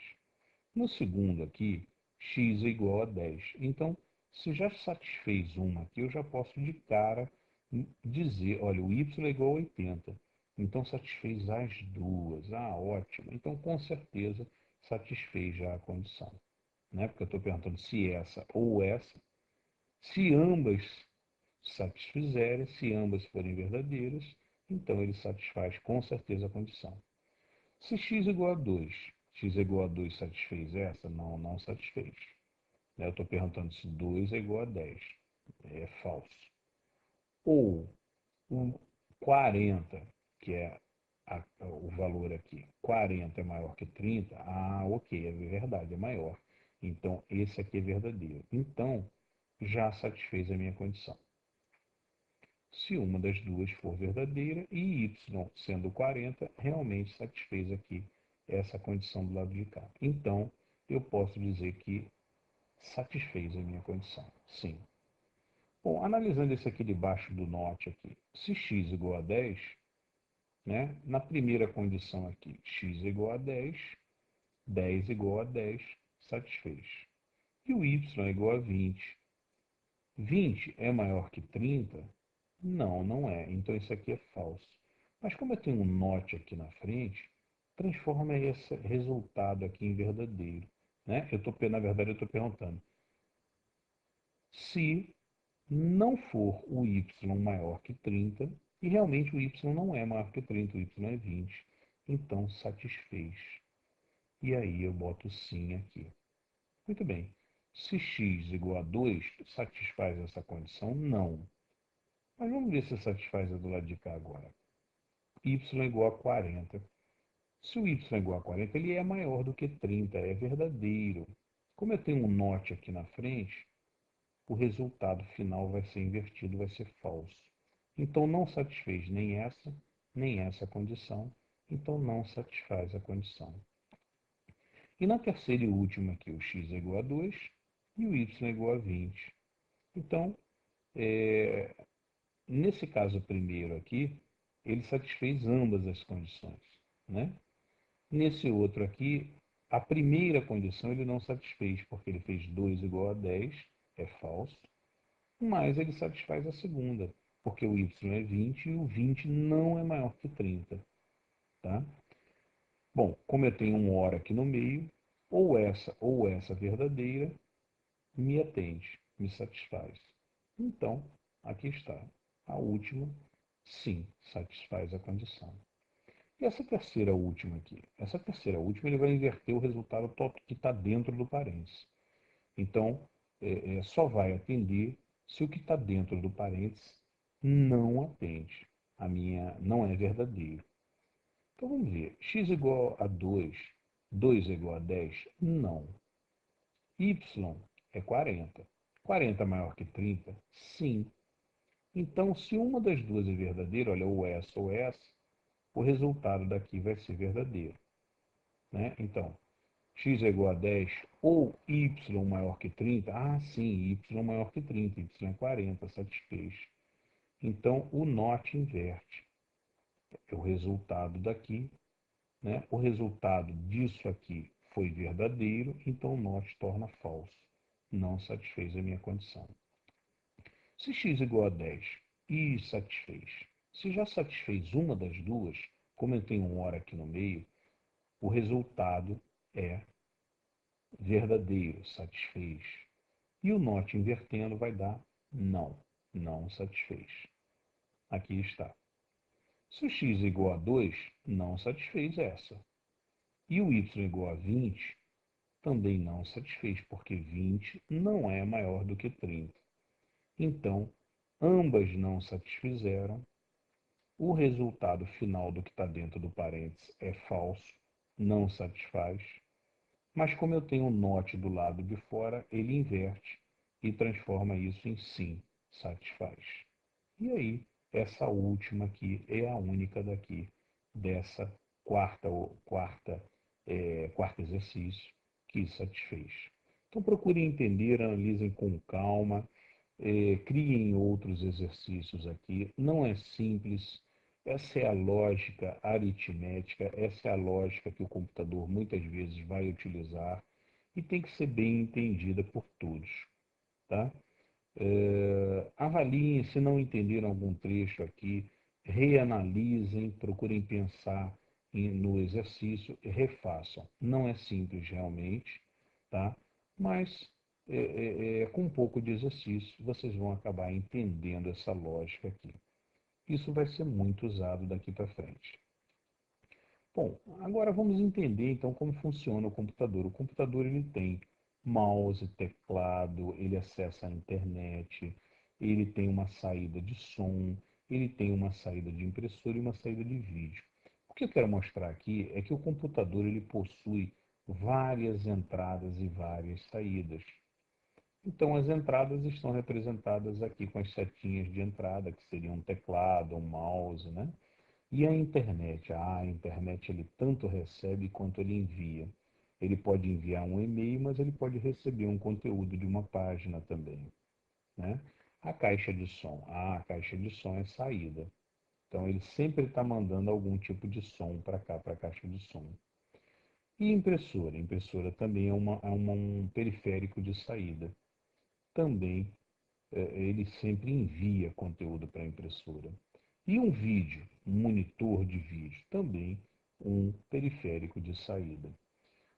No segundo aqui, x é igual a 10. Então, se já satisfez uma aqui, eu já posso de cara dizer, olha, o y é igual a 80. Então, satisfez as duas. Ah, ótimo. Então, com certeza, satisfez já a condição. Né? Porque eu estou perguntando se essa ou essa. Se ambas satisfizerem, se ambas forem verdadeiras, então ele satisfaz com certeza a condição. Se x é igual a 2, x é igual a 2 satisfez essa? Não, não satisfez. Eu estou perguntando se 2 é igual a 10. É falso. Ou o 40, que é o valor aqui, 40 é maior que 30? Ah, ok, é verdade, é maior. Então, esse aqui é verdadeiro. Então, já satisfez a minha condição. Se uma das duas for verdadeira e y, sendo 40, realmente satisfez aqui essa condição do lado de cá. Então, eu posso dizer que satisfez a minha condição, sim. Bom, analisando esse aqui debaixo do norte aqui, se x igual a 10, né, na primeira condição aqui, x igual a 10, 10 igual a 10, satisfez. E o y é igual a 20. 20 é maior que 30? Não, não é. Então isso aqui é falso. Mas como eu tenho um not aqui na frente, transforma esse resultado aqui em verdadeiro. Né? Na verdade, eu estou perguntando se não for o y maior que 30, e realmente o y não é maior que 30, o y é 20, então satisfez. E aí eu boto sim aqui. Muito bem. Se x igual a 2, satisfaz essa condição? Não. Mas vamos ver se satisfaz a do lado de cá agora. Y é igual a 40. Se o y é igual a 40, ele é maior do que 30, é verdadeiro. Como eu tenho um not aqui na frente, o resultado final vai ser invertido, vai ser falso. Então não satisfez nem essa condição, então não satisfaz a condição. E na terceira e última aqui, o x é igual a 2 e o y é igual a 20. Então, nesse caso primeiro aqui, ele satisfez ambas as condições, né? Nesse outro aqui, a primeira condição ele não satisfez, porque ele fez 2 igual a 10, é falso, mas ele satisfaz a segunda, porque o y é 20 e o 20 não é maior que 30. Tá? Bom, como eu tenho uma hora aqui no meio, ou essa verdadeira me atende, me satisfaz. Então, aqui está. A última, sim, satisfaz a condição. E essa terceira última aqui? Essa terceira última ele vai inverter o resultado que está dentro do parênteses. Então, só vai atender se o que está dentro do parênteses não atende. não é verdadeiro. Então vamos ver, x igual a 2, 2 é igual a 10? Não. Y é 40. 40 é maior que 30? Sim. Então, se uma das duas é verdadeira, olha, ou essa ou essa, o resultado daqui vai ser verdadeiro. Né? Então, x é igual a 10 ou y maior que 30? Ah, sim, y maior que 30, y é 40, satisfez. Então, o NOT inverte. É o resultado daqui, né? O resultado disso aqui foi verdadeiro, então o NOT torna falso. Não satisfez a minha condição. Se x igual a 10 e satisfez, se já satisfez uma das duas, como eu tenho um hora aqui no meio, o resultado é verdadeiro, satisfez. E o NOT invertendo vai dar não, não satisfez. Aqui está. Se o x é igual a 2, não satisfez essa. E o y igual a 20, também não satisfez, porque 20 não é maior do que 30. Então, ambas não satisfizeram. O resultado final do que está dentro do parênteses é falso, não satisfaz. Mas como eu tenho um NOT do lado de fora, ele inverte e transforma isso em sim, satisfaz. E aí, essa última aqui é a única daqui, dessa quarto exercício que satisfez. Então procurem entender, analisem com calma, criem outros exercícios aqui. Não é simples, essa é a lógica aritmética, essa é a lógica que o computador muitas vezes vai utilizar e tem que ser bem entendida por todos, tá? Avaliem, se não entenderam algum trecho aqui, reanalisem, procurem pensar no exercício e refaçam. Não é simples realmente, tá? Mas com um pouco de exercício vocês vão acabar entendendo essa lógica aqui. Isso vai ser muito usado daqui para frente. Bom, agora vamos entender então como funciona o computador. O computador ele tem mouse, teclado, ele acessa a internet, ele tem uma saída de som, ele tem uma saída de impressora e uma saída de vídeo. O que eu quero mostrar aqui é que o computador ele possui várias entradas e várias saídas. Então as entradas estão representadas aqui com as setinhas de entrada, que seriam um teclado, um mouse, né? E a internet? A internet ele tanto recebe quanto ele envia. Ele pode enviar um e-mail, mas ele pode receber um conteúdo de uma página também, né? A caixa de som. A caixa de som é saída. Então ele sempre está mandando algum tipo de som para cá, para a caixa de som. E impressora? Impressora também é um periférico de saída. Também ele sempre envia conteúdo para a impressora. E um vídeo, um monitor de vídeo, também um periférico de saída.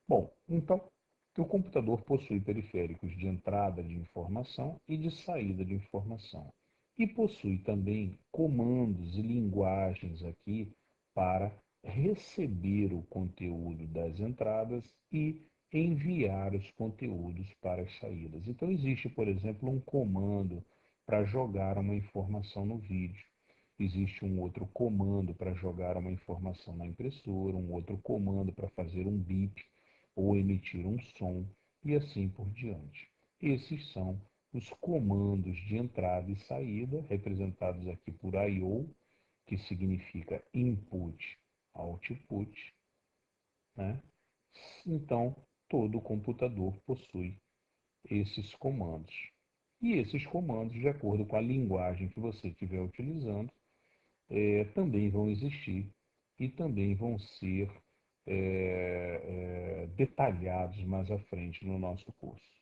Bom, então o computador possui periféricos de entrada de informação e de saída de informação. E possui também comandos e linguagens aqui para receber o conteúdo das entradas e enviar os conteúdos para as saídas. Então existe, por exemplo, um comando para jogar uma informação no vídeo. Existe um outro comando para jogar uma informação na impressora, um outro comando para fazer um bip ou emitir um som e assim por diante. Esses são os comandos de entrada e saída, representados aqui por I/O, que significa input, output, né? Então, todo computador possui esses comandos. E esses comandos, de acordo com a linguagem que você estiver utilizando, também vão existir e também vão ser detalhados mais à frente no nosso curso.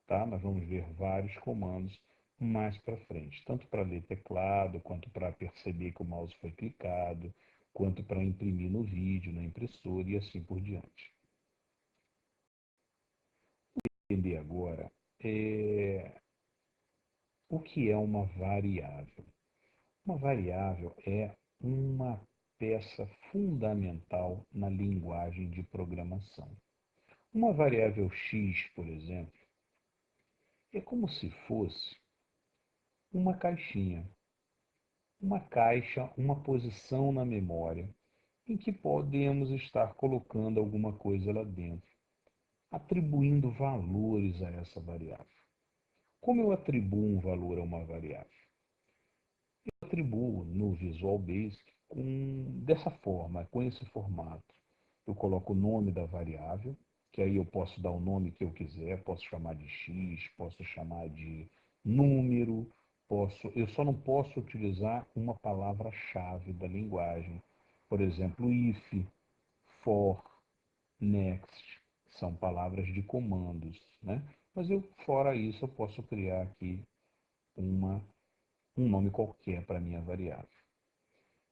Tá? Nós vamos ver vários comandos mais para frente, tanto para ler teclado, quanto para perceber que o mouse foi clicado, quanto para imprimir no vídeo, na impressora e assim por diante. Entender agora o que é uma variável. Uma variável é uma peça fundamental na linguagem de programação. Uma variável x, por exemplo, é como se fosse uma caixinha. uma caixa, uma posição na memória, em que podemos estar colocando alguma coisa lá dentro, atribuindo valores a essa variável. Como eu atribuo um valor a uma variável? Eu atribuo no Visual Basic dessa forma, com esse formato. Eu coloco o nome da variável, que aí eu posso dar o nome que eu quiser, posso chamar de x, posso chamar de número, eu só não posso utilizar uma palavra-chave da linguagem. Por exemplo, if, for, next, são palavras de comandos, né? Mas fora isso, eu posso criar aqui uma, um nome qualquer para a minha variável.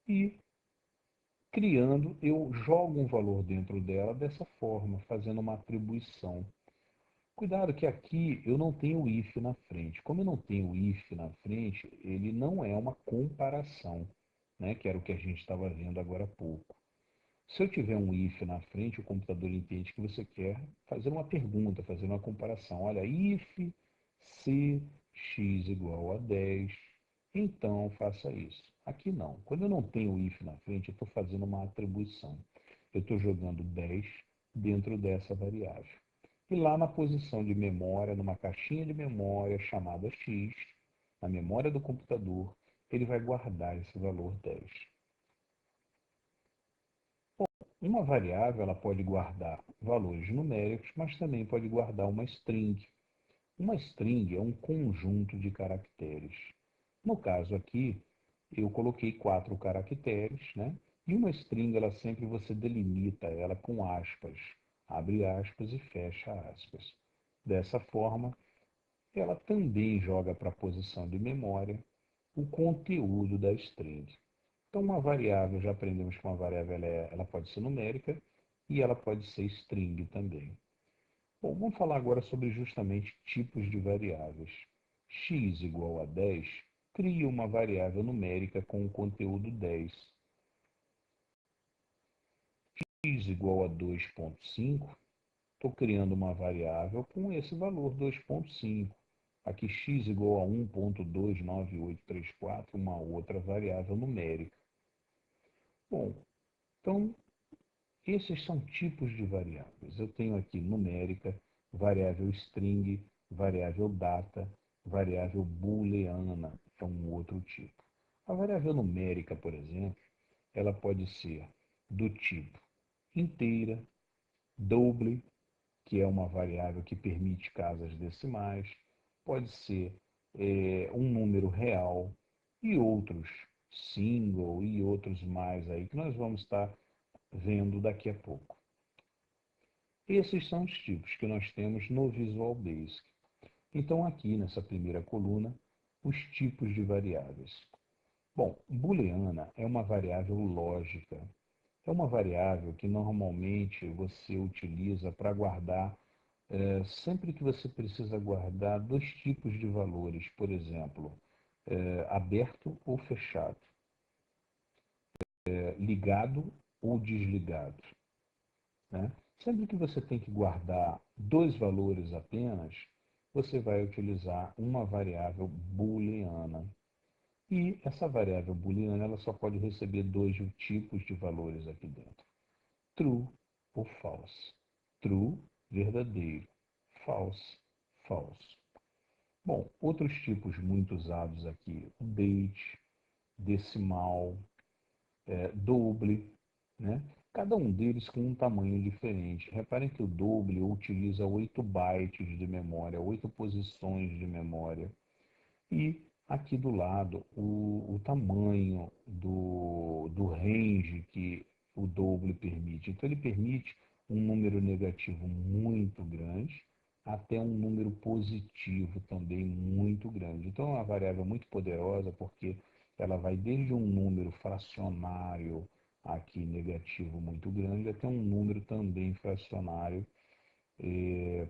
E criando, eu jogo um valor dentro dela dessa forma, fazendo uma atribuição. Cuidado que aqui eu não tenho o if na frente. Como eu não tenho o if na frente, ele não é uma comparação, né? Que era o que a gente estava vendo agora há pouco. Se eu tiver um if na frente, o computador entende que você quer fazer uma pergunta, fazer uma comparação. Olha, if se x igual a 10, então faça isso. Aqui não. Quando eu não tenho o if na frente, eu estou fazendo uma atribuição. Eu estou jogando 10 dentro dessa variável. E lá na posição de memória, numa caixinha de memória chamada x, na memória do computador, ele vai guardar esse valor 10. Uma variável ela pode guardar valores numéricos, mas também pode guardar uma string. Uma string é um conjunto de caracteres. No caso aqui, eu coloquei 4 caracteres, né? E uma string, ela sempre você delimita ela com aspas. Abre aspas e fecha aspas. Dessa forma, ela também joga para a posição de memória o conteúdo da string. Então, uma variável, já aprendemos que uma variável ela pode ser numérica e ela pode ser string também. Bom, vamos falar agora sobre justamente tipos de variáveis. X igual a 10 cria uma variável numérica com o conteúdo 10. X igual a 2,5, estou criando uma variável com esse valor 2,5. Aqui x igual a 1,29834, uma outra variável numérica. Bom, então esses são tipos de variáveis. Eu tenho aqui numérica, variável string, variável data, variável booleana, é um outro tipo. A variável numérica, por exemplo, ela pode ser do tipo inteira, double, que é uma variável que permite casas decimais, pode ser um número real e outros, single e outros mais aí que nós vamos estar vendo daqui a pouco. Esses são os tipos que nós temos no Visual Basic. Então, aqui nessa primeira coluna, os tipos de variáveis. Bom, booleana é uma variável lógica. É uma variável que normalmente você utiliza para guardar, sempre que você precisa guardar dois tipos de valores, por exemplo, aberto ou fechado, ligado ou desligado, né? Sempre que você tem que guardar dois valores apenas, você vai utilizar uma variável booleana. E essa variável booleana ela só pode receber dois tipos de valores aqui dentro: true ou false. True, verdadeiro. False, false. Bom, outros tipos muito usados aqui: date, decimal, double, né? Cada um deles com um tamanho diferente. Reparem que o double utiliza 8 bytes de memória, 8 posições de memória. E aqui do lado, o tamanho do range que o double permite. Então, ele permite um número negativo muito grande até um número positivo também muito grande. Então, é uma variável muito poderosa porque ela vai desde um número fracionário aqui negativo muito grande até um número também fracionário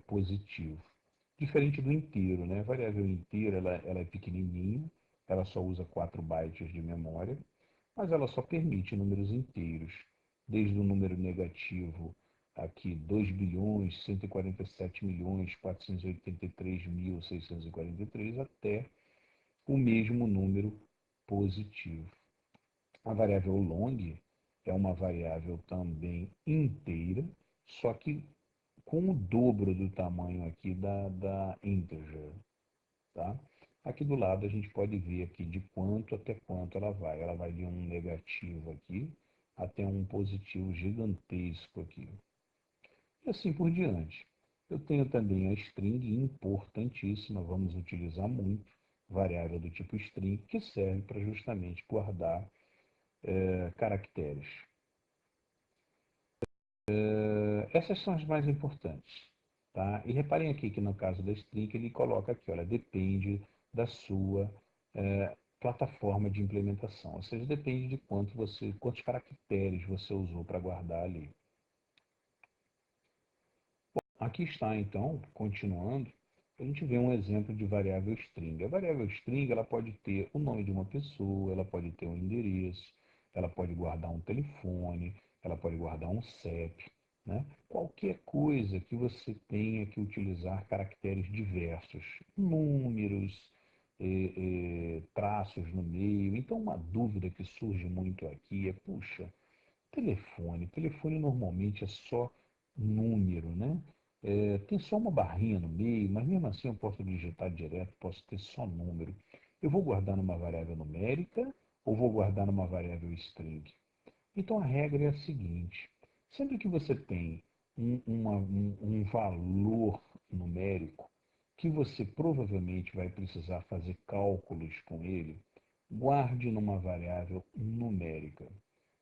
positivo. Diferente do inteiro, né? A variável inteira ela é pequenininha, ela só usa 4 bytes de memória, mas ela só permite números inteiros, desde o número negativo aqui 2.147.483.643 até o mesmo número positivo. A variável long é uma variável também inteira, só que com o dobro do tamanho aqui da integer, tá? Aqui do lado a gente pode ver aqui de quanto até quanto ela vai. Ela vai de um negativo aqui até um positivo gigantesco aqui. E assim por diante. Eu tenho também a string importantíssima, vamos utilizar muito, variável do tipo string, que serve para justamente guardar caracteres. Essas são as mais importantes. Tá? E reparem aqui que no caso da string ele coloca aqui, olha, depende da sua plataforma de implementação, ou seja, depende de quantos caracteres você usou para guardar ali. Aqui está, então, continuando, a gente vê um exemplo de variável string. A variável string ela pode ter o nome de uma pessoa, ela pode ter um endereço, ela pode guardar um telefone, ela pode guardar um CEP, né? Qualquer coisa que você tenha que utilizar caracteres diversos, números, traços no meio. Então, uma dúvida que surge muito aqui é, puxa, telefone normalmente é só número, né? Tem só uma barrinha no meio, mas mesmo assim eu posso digitar direto, posso ter só número. Eu vou guardar numa variável numérica ou vou guardar numa variável string? Então a regra é a seguinte: sempre que você tem um valor numérico que você provavelmente vai precisar fazer cálculos com ele, guarde numa variável numérica.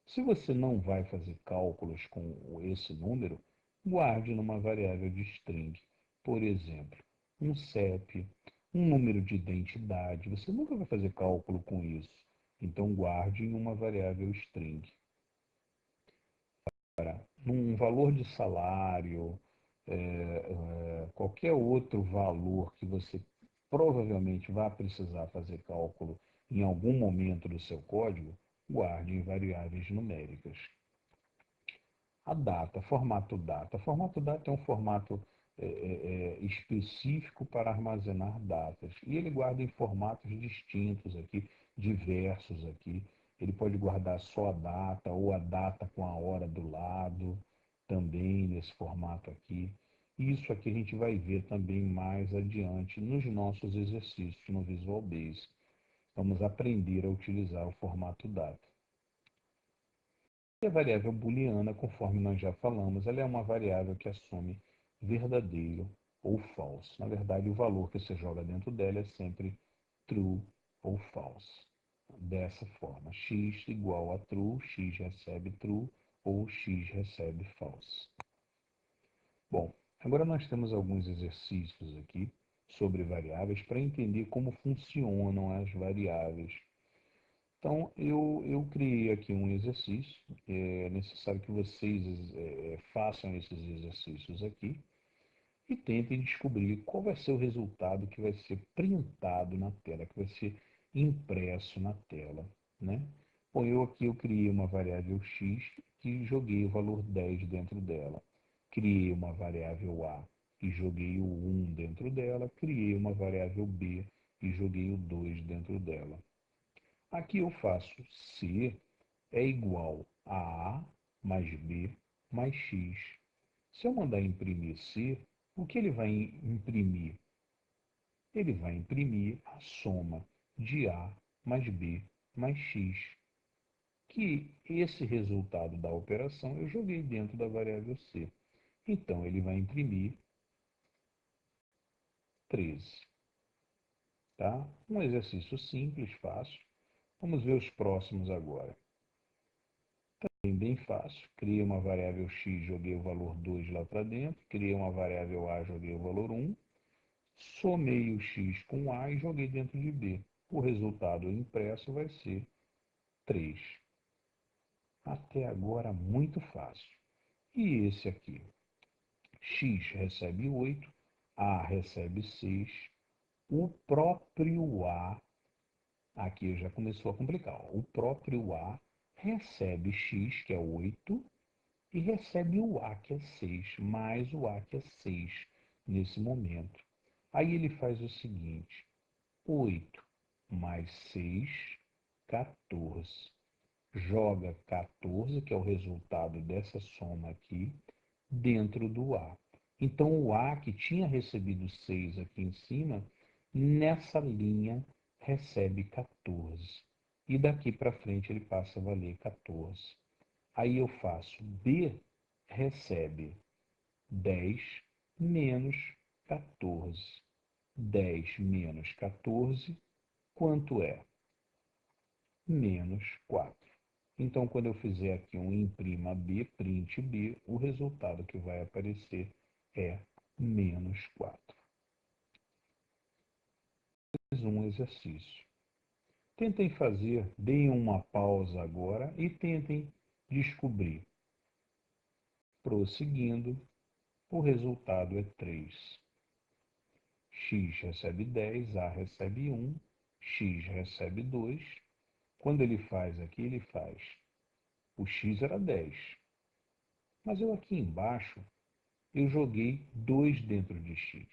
Se você não vai fazer cálculos com esse número, guarde numa variável de string. Por exemplo, um CEP, um número de identidade. Você nunca vai fazer cálculo com isso. Então, guarde em uma variável string. Num valor de salário, qualquer outro valor que você provavelmente vai precisar fazer cálculo em algum momento do seu código, guarde em variáveis numéricas. A data, formato data. Formato data é um formato específico para armazenar datas. E ele guarda em formatos distintos aqui, diversos aqui. Ele pode guardar só a data ou a data com a hora do lado, também nesse formato aqui. Isso aqui a gente vai ver também mais adiante nos nossos exercícios no Visual Basic. Vamos aprender a utilizar o formato data. E a variável booleana, conforme nós já falamos, ela é uma variável que assume verdadeiro ou false. Na verdade, o valor que você joga dentro dela é sempre true ou false. Dessa forma, x igual a true, x recebe true ou x recebe false. Bom, agora nós temos alguns exercícios aqui sobre variáveis para entender como funcionam as variáveis. Então, eu criei aqui um exercício. É necessário que vocês façam esses exercícios aqui e tentem descobrir qual vai ser o resultado que vai ser printado na tela, que vai ser impresso na tela, né? Bom, eu criei uma variável x e joguei o valor 10 dentro dela. Criei uma variável a e joguei o 1 dentro dela. Criei uma variável b e joguei o 2 dentro dela. Aqui eu faço C é igual a A mais B mais X. Se eu mandar imprimir C, o que ele vai imprimir? Ele vai imprimir a soma de A mais B mais X, que esse resultado da operação eu joguei dentro da variável C. Então, ele vai imprimir 13. Tá? Um exercício simples, fácil. Vamos ver os próximos agora. Bem fácil. Criei uma variável x, joguei o valor 2 lá para dentro. Criei uma variável a, joguei o valor 1. Somei o x com a e joguei dentro de b. O resultado impresso vai ser 3. Até agora, muito fácil. E esse aqui? X recebe 8, a recebe 6. O próprio a, aqui já começou a complicar. O próprio a recebe x, que é 8, e recebe o A, que é 6, mais o A, que é 6, nesse momento. Aí ele faz o seguinte: 8 mais 6 14. Joga 14, que é o resultado dessa soma aqui, dentro do A. Então, o A, que tinha recebido 6 aqui em cima, nessa linha recebe 14. E daqui para frente ele passa a valer 14. Aí eu faço B recebe 10 menos 14. 10 menos 14, quanto é? Menos 4. Então, quando eu fizer aqui um imprima B, print B, o resultado que vai aparecer é menos 4. Mais um exercício. Tentem fazer, deem uma pausa agora e tentem descobrir. Prosseguindo, o resultado é 3. X recebe 10, A recebe 1, X recebe 2. Quando ele faz aqui, ele faz. O X era 10. Mas eu aqui embaixo, eu joguei 2 dentro de X.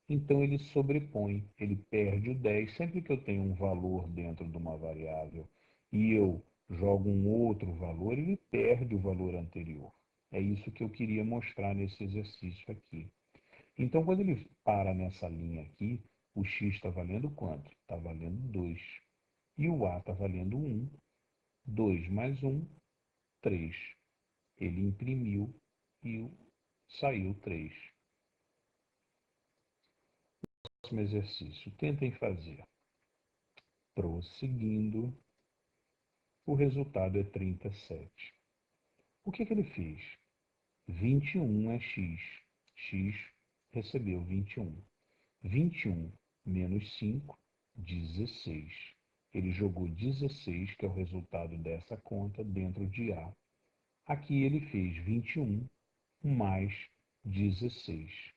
Então ele sobrepõe, ele perde o 10. Sempre que eu tenho um valor dentro de uma variável e eu jogo um outro valor, ele perde o valor anterior. É isso que eu queria mostrar nesse exercício aqui. Então, quando ele para nessa linha aqui, o x está valendo quanto? Está valendo 2. E o a está valendo 1. 2 mais 1, 3. Ele imprimiu e saiu 3. Próximo exercício. Tentem fazer. Prosseguindo, o resultado é 37. O que ele fez? 21 é x. X recebeu 21. 21 menos 5, 16. Ele jogou 16, que é o resultado dessa conta, dentro de A. Aqui ele fez 21 mais 16.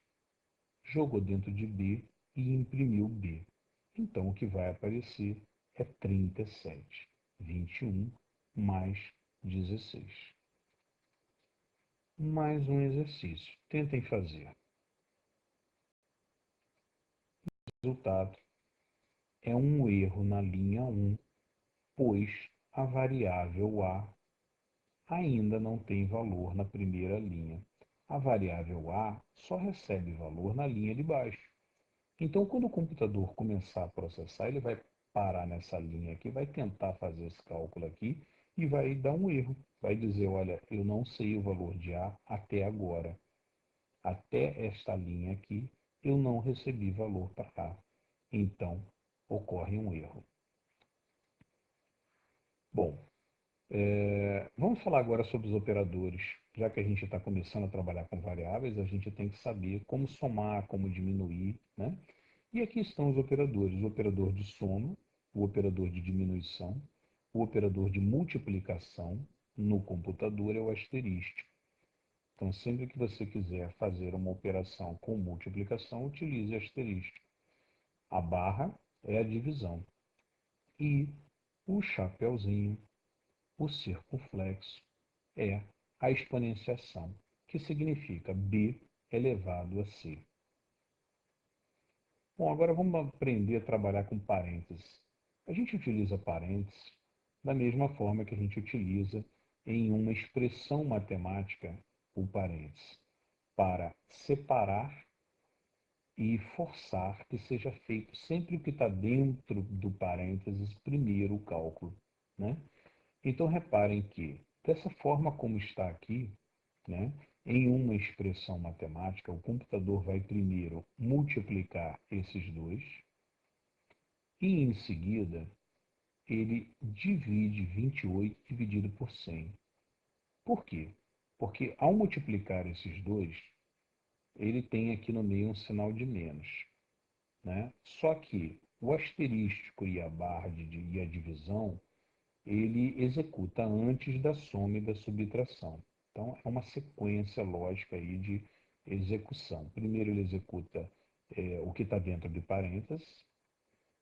Jogou dentro de B e imprimiu B. Então, o que vai aparecer é 37. 21 mais 16. Mais um exercício. Tentem fazer. O resultado é um erro na linha 1, pois a variável A ainda não tem valor na primeira linha. A variável A só recebe valor na linha de baixo. Então, quando o computador começar a processar, ele vai parar nessa linha aqui, vai tentar fazer esse cálculo aqui e vai dar um erro. Vai dizer, olha, eu não sei o valor de A até agora. Até esta linha aqui, eu não recebi valor para A. Então, ocorre um erro. Bom, vamos falar agora sobre os operadores. Já que a gente está começando a trabalhar com variáveis, a gente tem que saber como somar, como diminuir, né? E aqui estão os operadores. O operador de soma, o operador de diminuição, o operador de multiplicação no computador é o asterístico. Então, sempre que você quiser fazer uma operação com multiplicação, utilize asterístico. A barra é a divisão. E o chapeuzinho, o circunflexo, é a exponenciação, que significa b elevado a c. Bom, agora vamos aprender a trabalhar com parênteses. A gente utiliza parênteses da mesma forma que a gente utiliza em uma expressão matemática o parênteses, para separar e forçar que seja feito sempre o que está dentro do parênteses, primeiro o cálculo, né? Então, reparem que, dessa forma como está aqui, né, em uma expressão matemática, o computador vai primeiro multiplicar esses dois e, em seguida, ele divide 28 dividido por 100. Por quê? Porque, ao multiplicar esses dois, ele tem aqui no meio um sinal de menos, né? Só que o asterístico e a barra e a divisão ele executa antes da soma e da subtração. Então, é uma sequência lógica aí de execução. Primeiro ele executa o que está dentro de parênteses.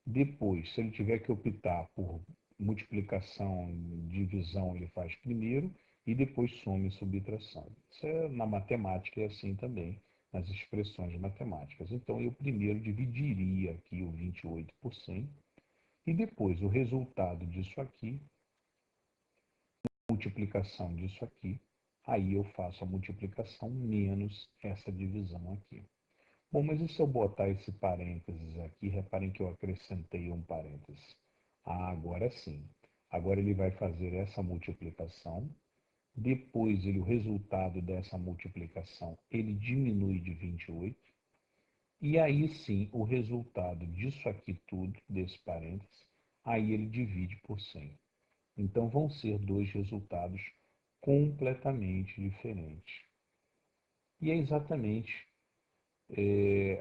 Depois, se ele tiver que optar por multiplicação, divisão, ele faz primeiro. E depois soma e subtração. Isso na matemática é assim também, nas expressões matemáticas. Então, eu primeiro dividiria aqui o 28 por 100. E depois o resultado disso aqui, multiplicação disso aqui, aí eu faço a multiplicação menos essa divisão aqui. Bom, mas e se eu botar esse parênteses aqui? Reparem que eu acrescentei um parênteses. Ah, agora sim. Agora ele vai fazer essa multiplicação. Depois, o resultado dessa multiplicação, ele diminui de 28. E aí sim, o resultado disso aqui tudo, desse parênteses, aí ele divide por 100. Então, vão ser dois resultados completamente diferentes. E é exatamente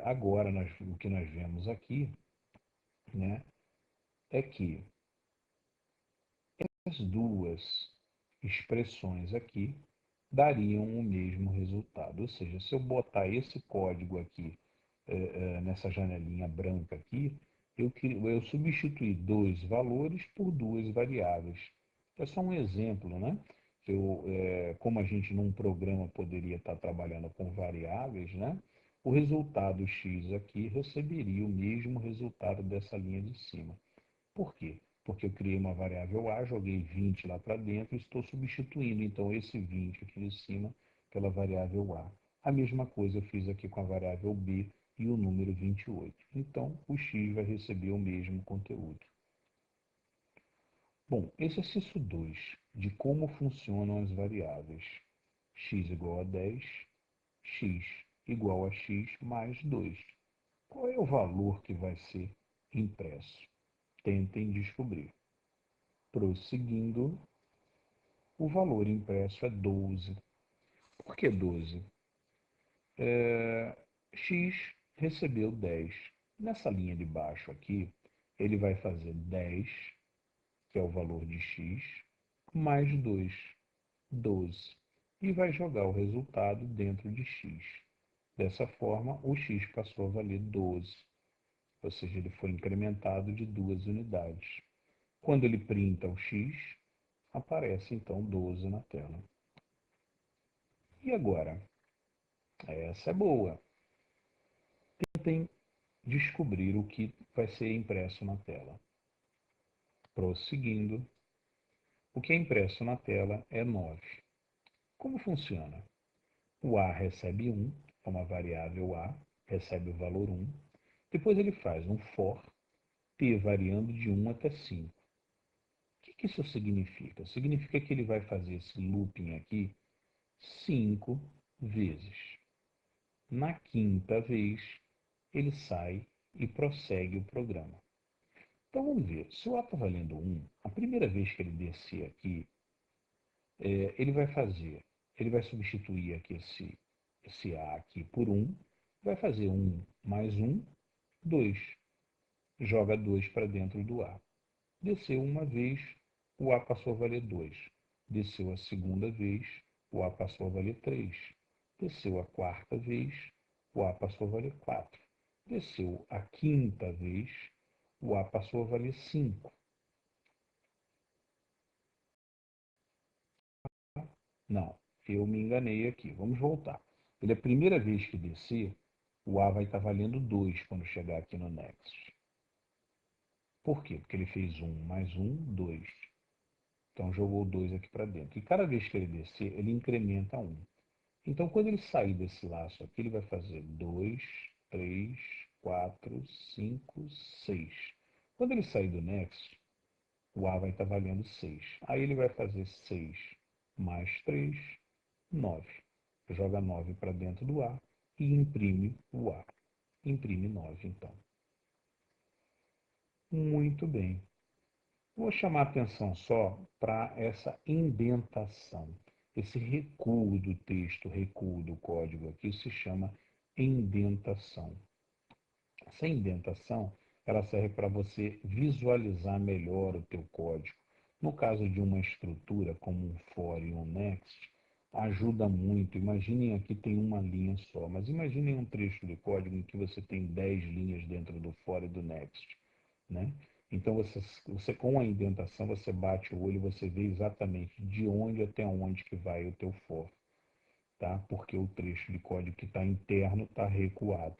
agora o que nós vemos aqui, né, é que as duas expressões aqui dariam o mesmo resultado. Ou seja, se eu botar esse código aqui nessa janelinha branca aqui, eu substituir dois valores por duas variáveis. É só um exemplo, né? Como a gente num programa poderia estar trabalhando com variáveis, né? O resultado x aqui receberia o mesmo resultado dessa linha de cima. Por quê? Porque eu criei uma variável A, joguei 20 lá para dentro e estou substituindo, então, esse 20 aqui de cima pela variável A. A mesma coisa eu fiz aqui com a variável B e o número 28. Então, o x vai receber o mesmo conteúdo. Bom, exercício 2, de como funcionam as variáveis. X igual a 10, x igual a x mais 2. Qual é o valor que vai ser impresso? Tentem descobrir. Prosseguindo, o valor impresso é 12. Por que 12? X recebeu 10. Nessa linha de baixo aqui, ele vai fazer 10, que é o valor de x, mais 2, 12. E vai jogar o resultado dentro de x. Dessa forma, o x passou a valer 12. Ou seja, ele foi incrementado de 2 unidades. Quando ele printa o x, aparece então 12 na tela. E agora? Essa é boa. Tentem descobrir o que vai ser impresso na tela. Prosseguindo, o que é impresso na tela é 9. Como funciona? O A recebe 1, é uma variável A, recebe o valor 1. Depois ele faz um for, T variando de 1 até 5. O que isso significa? Significa que ele vai fazer esse looping aqui 5 vezes. Na quinta vez, ele sai e prossegue o programa. Então vamos ver, se o A está valendo 1, a primeira vez que ele descer aqui, ele vai fazer, ele vai substituir aqui esse A aqui por 1, vai fazer 1 mais 1, 2. Joga 2 para dentro do A. Desceu uma vez, o A passou a valer 2. Desceu a segunda vez, o A passou a valer 3. Desceu a quarta vez, o A passou a valer 4. Desceu a quinta vez, o A passou a valer 5. Não, eu me enganei aqui. Vamos voltar. Ele, a primeira vez que descer, o A vai estar valendo 2 quando chegar aqui no Next. Por quê? Porque ele fez 1 mais 1, 2. Então jogou 2 aqui para dentro. E cada vez que ele descer, ele incrementa 1. Então, quando ele sair desse laço aqui, ele vai fazer 2, 3, 4, 5, 6. Quando ele sair do Next, o A vai estar valendo 6. Aí ele vai fazer 6 mais 3, 9. Joga 9 para dentro do A e imprime o A. Imprime 9, então. Muito bem. Vou chamar a atenção só para essa indentação. Esse recuo do texto, recuo do código aqui se chama indentação. Essa indentação, ela serve para você visualizar melhor o teu código. No caso de uma estrutura como um for e um next, ajuda muito. Imaginem aqui tem uma linha só, mas imaginem um trecho de código em que você tem 10 linhas dentro do for e do next, né? Então você com a indentação você bate o olho e você vê exatamente de onde até onde que vai o teu for, tá? Porque o trecho de código que está interno está recuado.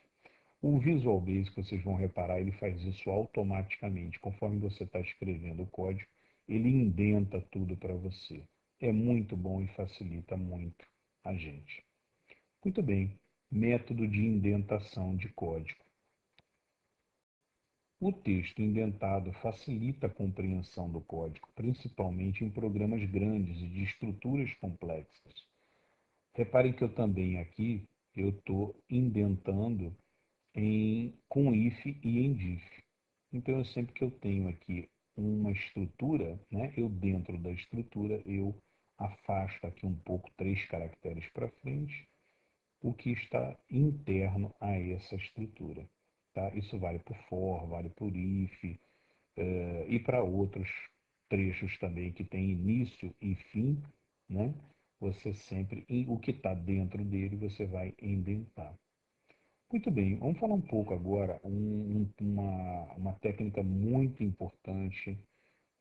O Visual Basic, vocês vão reparar, ele faz isso automaticamente. Conforme você está escrevendo o código, ele indenta tudo para você. É muito bom e facilita muito a gente. Muito bem, método de indentação de código. O texto indentado facilita a compreensão do código, principalmente em programas grandes e de estruturas complexas. Reparem que eu também aqui eu estou indentando com if e em diff. Então, eu sempre que eu tenho aqui uma estrutura, né, eu dentro da estrutura, eu afasto aqui um pouco 3 caracteres para frente, o que está interno a essa estrutura. Tá? Isso vale por for, vale por if, e para outros trechos também que tem início e fim, né? Você sempre, o que está dentro dele, você vai indentar. Muito bem, vamos falar um pouco agora, uma técnica muito importante,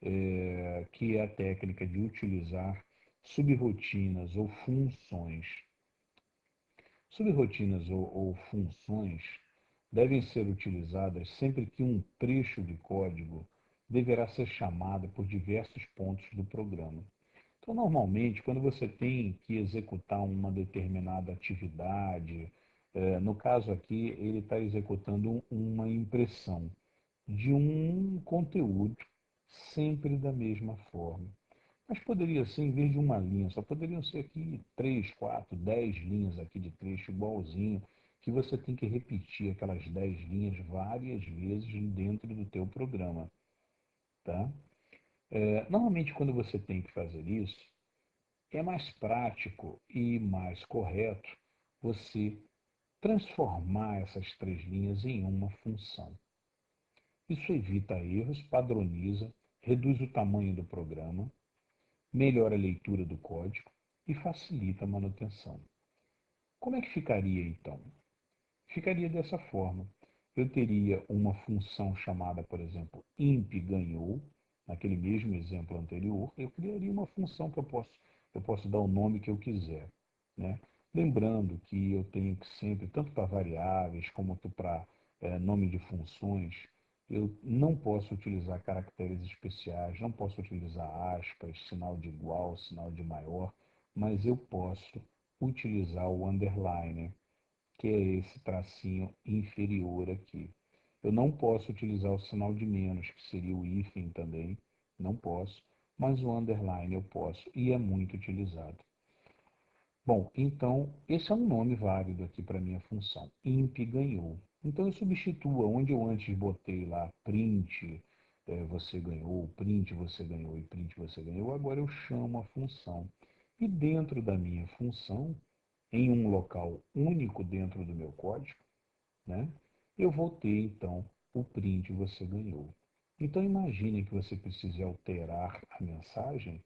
que é a técnica de utilizar subrotinas ou funções. Subrotinas ou funções devem ser utilizadas sempre que um trecho de código deverá ser chamado por diversos pontos do programa. Então, normalmente, quando você tem que executar uma determinada atividade, no caso aqui, ele está executando uma impressão de um conteúdo sempre da mesma forma. Mas poderia ser, em vez de uma linha, só poderiam ser aqui 3, 4, 10 linhas aqui de trecho igualzinho, que você tem que repetir aquelas 10 linhas várias vezes dentro do teu programa. Tá? Normalmente, quando você tem que fazer isso, é mais prático e mais correto você transformar essas 3 linhas em uma função. Isso evita erros, padroniza, reduz o tamanho do programa, melhora a leitura do código e facilita a manutenção. Como é que ficaria então? Ficaria dessa forma. Eu teria uma função chamada, por exemplo, imp ganhou, naquele mesmo exemplo anterior, eu criaria uma função que eu posso dar o nome que eu quiser. Né? Lembrando que eu tenho que sempre, tanto para variáveis como para nome de funções, eu não posso utilizar caracteres especiais, não posso utilizar aspas, sinal de igual, sinal de maior, mas eu posso utilizar o underline, que é esse tracinho inferior aqui. Eu não posso utilizar o sinal de menos, que seria o hífen também, não posso, mas o underline eu posso e é muito utilizado. Bom, então esse é um nome válido aqui para minha função. Imp ganhou. Então eu substituo onde eu antes botei lá print, você ganhou, print você ganhou e print você ganhou, agora eu chamo a função. E dentro da minha função, em um local único dentro do meu código, né, eu vou ter então o print você ganhou. Então imagine que você precise alterar a mensagem,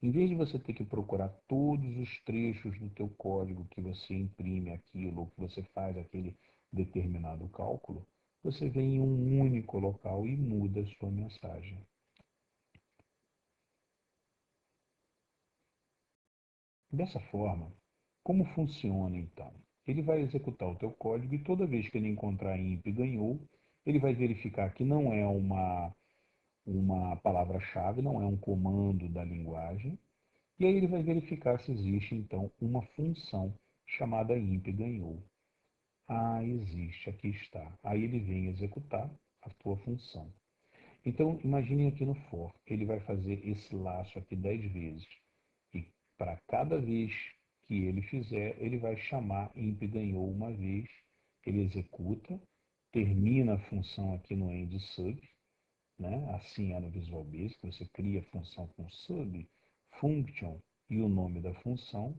em vez de você ter que procurar todos os trechos do teu código que você imprime aquilo, ou que você faz aquele determinado cálculo, você vem em um único local e muda a sua mensagem. Dessa forma, como funciona então? Ele vai executar o teu código e toda vez que ele encontrar imp ganhou, ele vai verificar que não é uma palavra-chave, não é um comando da linguagem, e aí ele vai verificar se existe então uma função chamada imp ganhou. Ah, existe, aqui está. Aí ele vem executar a tua função. Então, imagine aqui no for, ele vai fazer esse laço aqui 10 vezes. E para cada vez que ele fizer, ele vai chamar imp ganhou uma vez, ele executa, termina a função aqui no end sub, né? Assim é no Visual Basic, você cria a função com sub, function e o nome da função,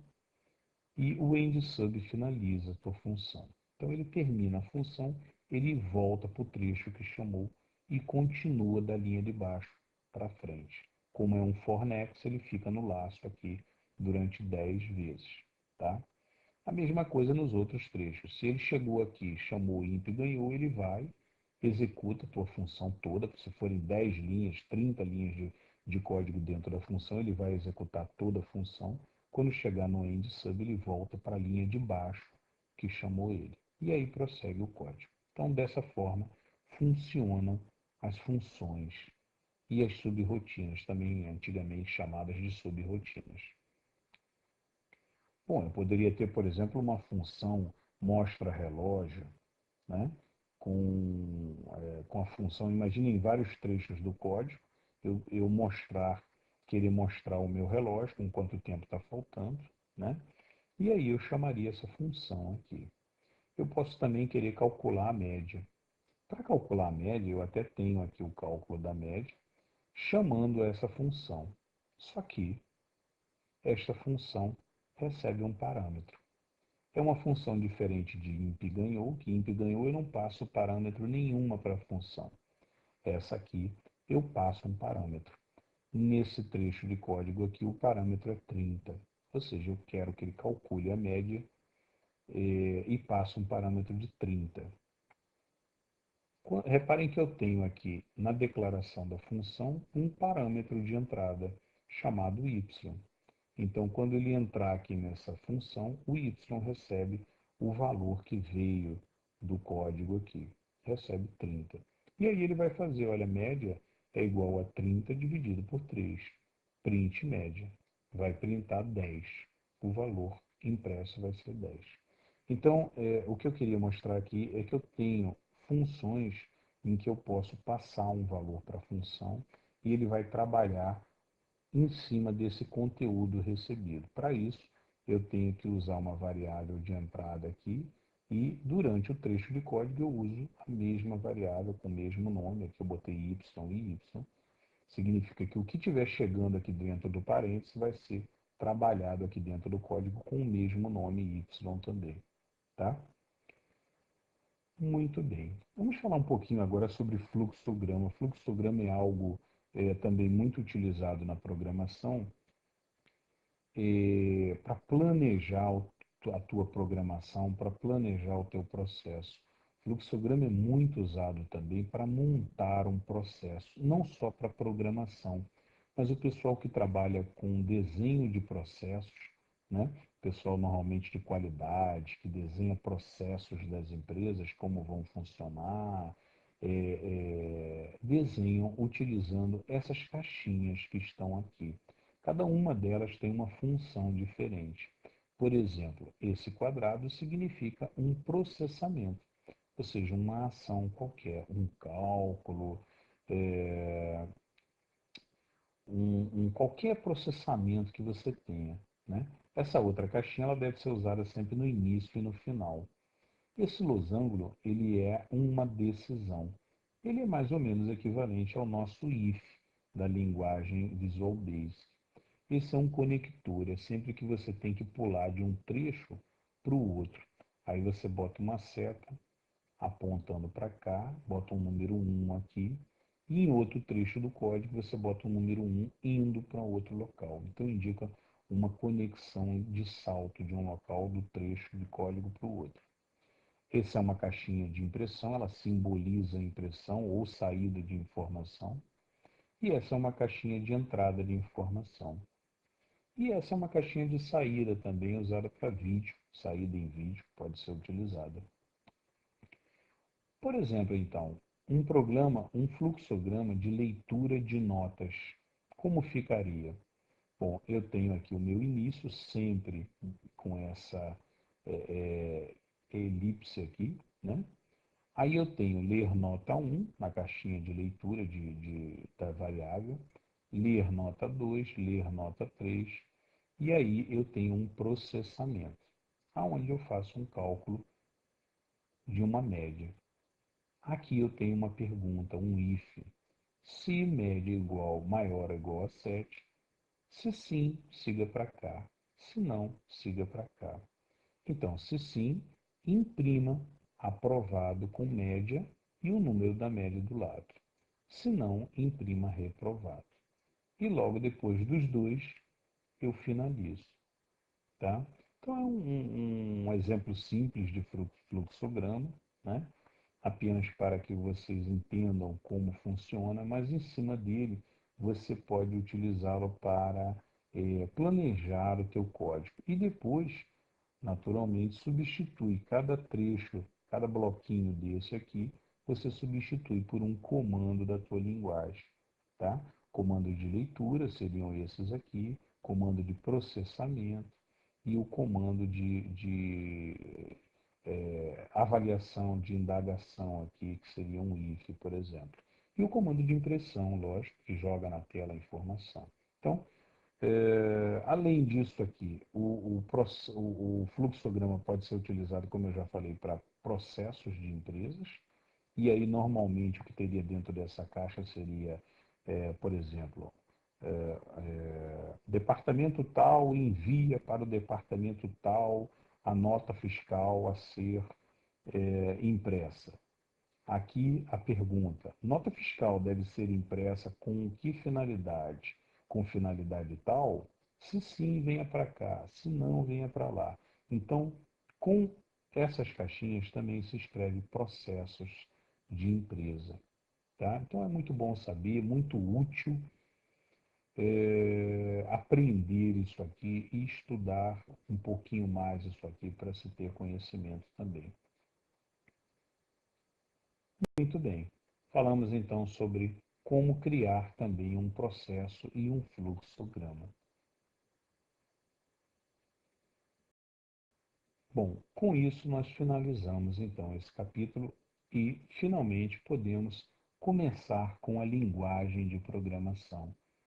e o end sub finaliza a tua função. Então ele termina a função, ele volta para o trecho que chamou e continua da linha de baixo para frente. Como é um for next, ele fica no laço aqui durante 10 vezes. Tá? A mesma coisa nos outros trechos. Se ele chegou aqui, chamou imp e ganhou, ele vai, executa a tua função toda. Se forem 10 linhas, 30 linhas de código dentro da função, ele vai executar toda a função. Quando chegar no end sub, ele volta para a linha de baixo que chamou ele. E aí prossegue o código. Então, dessa forma, funcionam as funções e as subrotinas, também antigamente chamadas de subrotinas. Bom, eu poderia ter, por exemplo, uma função mostra relógio, né? Com a função, imaginem vários trechos do código, eu querer mostrar o meu relógio, com quanto tempo está faltando, né? E aí eu chamaria essa função aqui. Eu posso também querer calcular a média. Para calcular a média, eu até tenho aqui o cálculo da média, chamando essa função. Só que esta função recebe um parâmetro. É uma função diferente de imp ganhou, que imp ganhou eu não passo parâmetro nenhuma para a função. Essa aqui eu passo um parâmetro. Nesse trecho de código aqui o parâmetro é 30, ou seja, eu quero que ele calcule a média e passe um parâmetro de 30. Reparem que eu tenho aqui na declaração da função um parâmetro de entrada chamado y. Então, quando ele entrar aqui nessa função, o y recebe o valor que veio do código aqui, recebe 30. E aí ele vai fazer, olha, média é igual a 30 dividido por 3, print média, vai printar 10, o valor impresso vai ser 10. Então, o que eu queria mostrar aqui é que eu tenho funções em que eu posso passar um valor para a função e ele vai trabalhar em cima desse conteúdo recebido. Para isso, eu tenho que usar uma variável de entrada aqui e durante o trecho de código eu uso a mesma variável com o mesmo nome, aqui eu botei y e y, significa que o que estiver chegando aqui dentro do parênteses vai ser trabalhado aqui dentro do código com o mesmo nome y também, tá? Muito bem. Vamos falar um pouquinho agora sobre fluxograma. Fluxograma é algo também muito utilizado na programação para planejar a tua programação, para planejar o teu processo. O fluxograma é muito usado também para montar um processo, não só para programação, mas o pessoal que trabalha com desenho de processos, né? Pessoal normalmente de qualidade, que desenha processos das empresas, como vão funcionar, desenham utilizando essas caixinhas que estão aqui. Cada uma delas tem uma função diferente. Por exemplo, esse quadrado significa um processamento, ou seja, uma ação qualquer, um cálculo, é, qualquer processamento que você tenha, né? Essa outra caixinha ela deve ser usada sempre no início e no final. Esse losango ele é uma decisão. Ele é mais ou menos equivalente ao nosso if da linguagem Visual Basic. Esse é um conector, é sempre que você tem que pular de um trecho para o outro. Aí você bota uma seta apontando para cá, bota um número 1 aqui, e em outro trecho do código você bota o número 1 indo para outro local. Então indica uma conexão de salto de um local do trecho de código para o outro. Essa é uma caixinha de impressão, ela simboliza a impressão ou saída de informação. E essa é uma caixinha de entrada de informação. E essa é uma caixinha de saída também usada para vídeo, saída em vídeo pode ser utilizada. Por exemplo, então, um fluxograma de leitura de notas, como ficaria? Bom, eu tenho aqui o meu início sempre com essa elipse aqui, né? Aí eu tenho ler nota 1 na caixinha de leitura da variável, ler nota 2, ler nota 3, e aí eu tenho um processamento, aonde eu faço um cálculo de uma média. Aqui eu tenho uma pergunta, um if. Se média igual maior ou igual a 7, se sim, siga para cá. Se não, siga para cá. Então, se sim, imprima aprovado com média e o número da média do lado. Se não, imprima reprovado. E logo depois dos dois, eu finalizo. Tá? Então, é um exemplo simples de fluxograma, né? Apenas para que vocês entendam como funciona, mas em cima dele você pode utilizá-lo para planejar o teu código. E depois, naturalmente, substitui cada trecho Cada bloquinho desse aqui, você substitui por um comando da tua linguagem, tá? Comando de leitura seriam esses aqui, comando de processamento e o comando de avaliação, de indagação aqui, que seria um if, por exemplo. E o comando de impressão, lógico, que joga na tela a informação. Então, além disso aqui, o fluxograma pode ser utilizado, como eu já falei, para processos de empresas, e aí normalmente o que teria dentro dessa caixa seria, por exemplo, departamento tal envia para o departamento tal a nota fiscal a ser impressa. Aqui a pergunta: nota fiscal deve ser impressa com que finalidade? Com finalidade tal? Se sim, venha para cá. Se não, venha para lá. Então, com essas caixinhas também se escreve processos de empresa. Tá? Então é muito bom saber, muito útil aprender isso aqui e estudar um pouquinho mais isso aqui para se ter conhecimento também. Muito bem. Falamos então sobre como criar também um processo e um fluxograma. Bom, com isso nós finalizamos então esse capítulo e finalmente podemos começar com a linguagem de programação.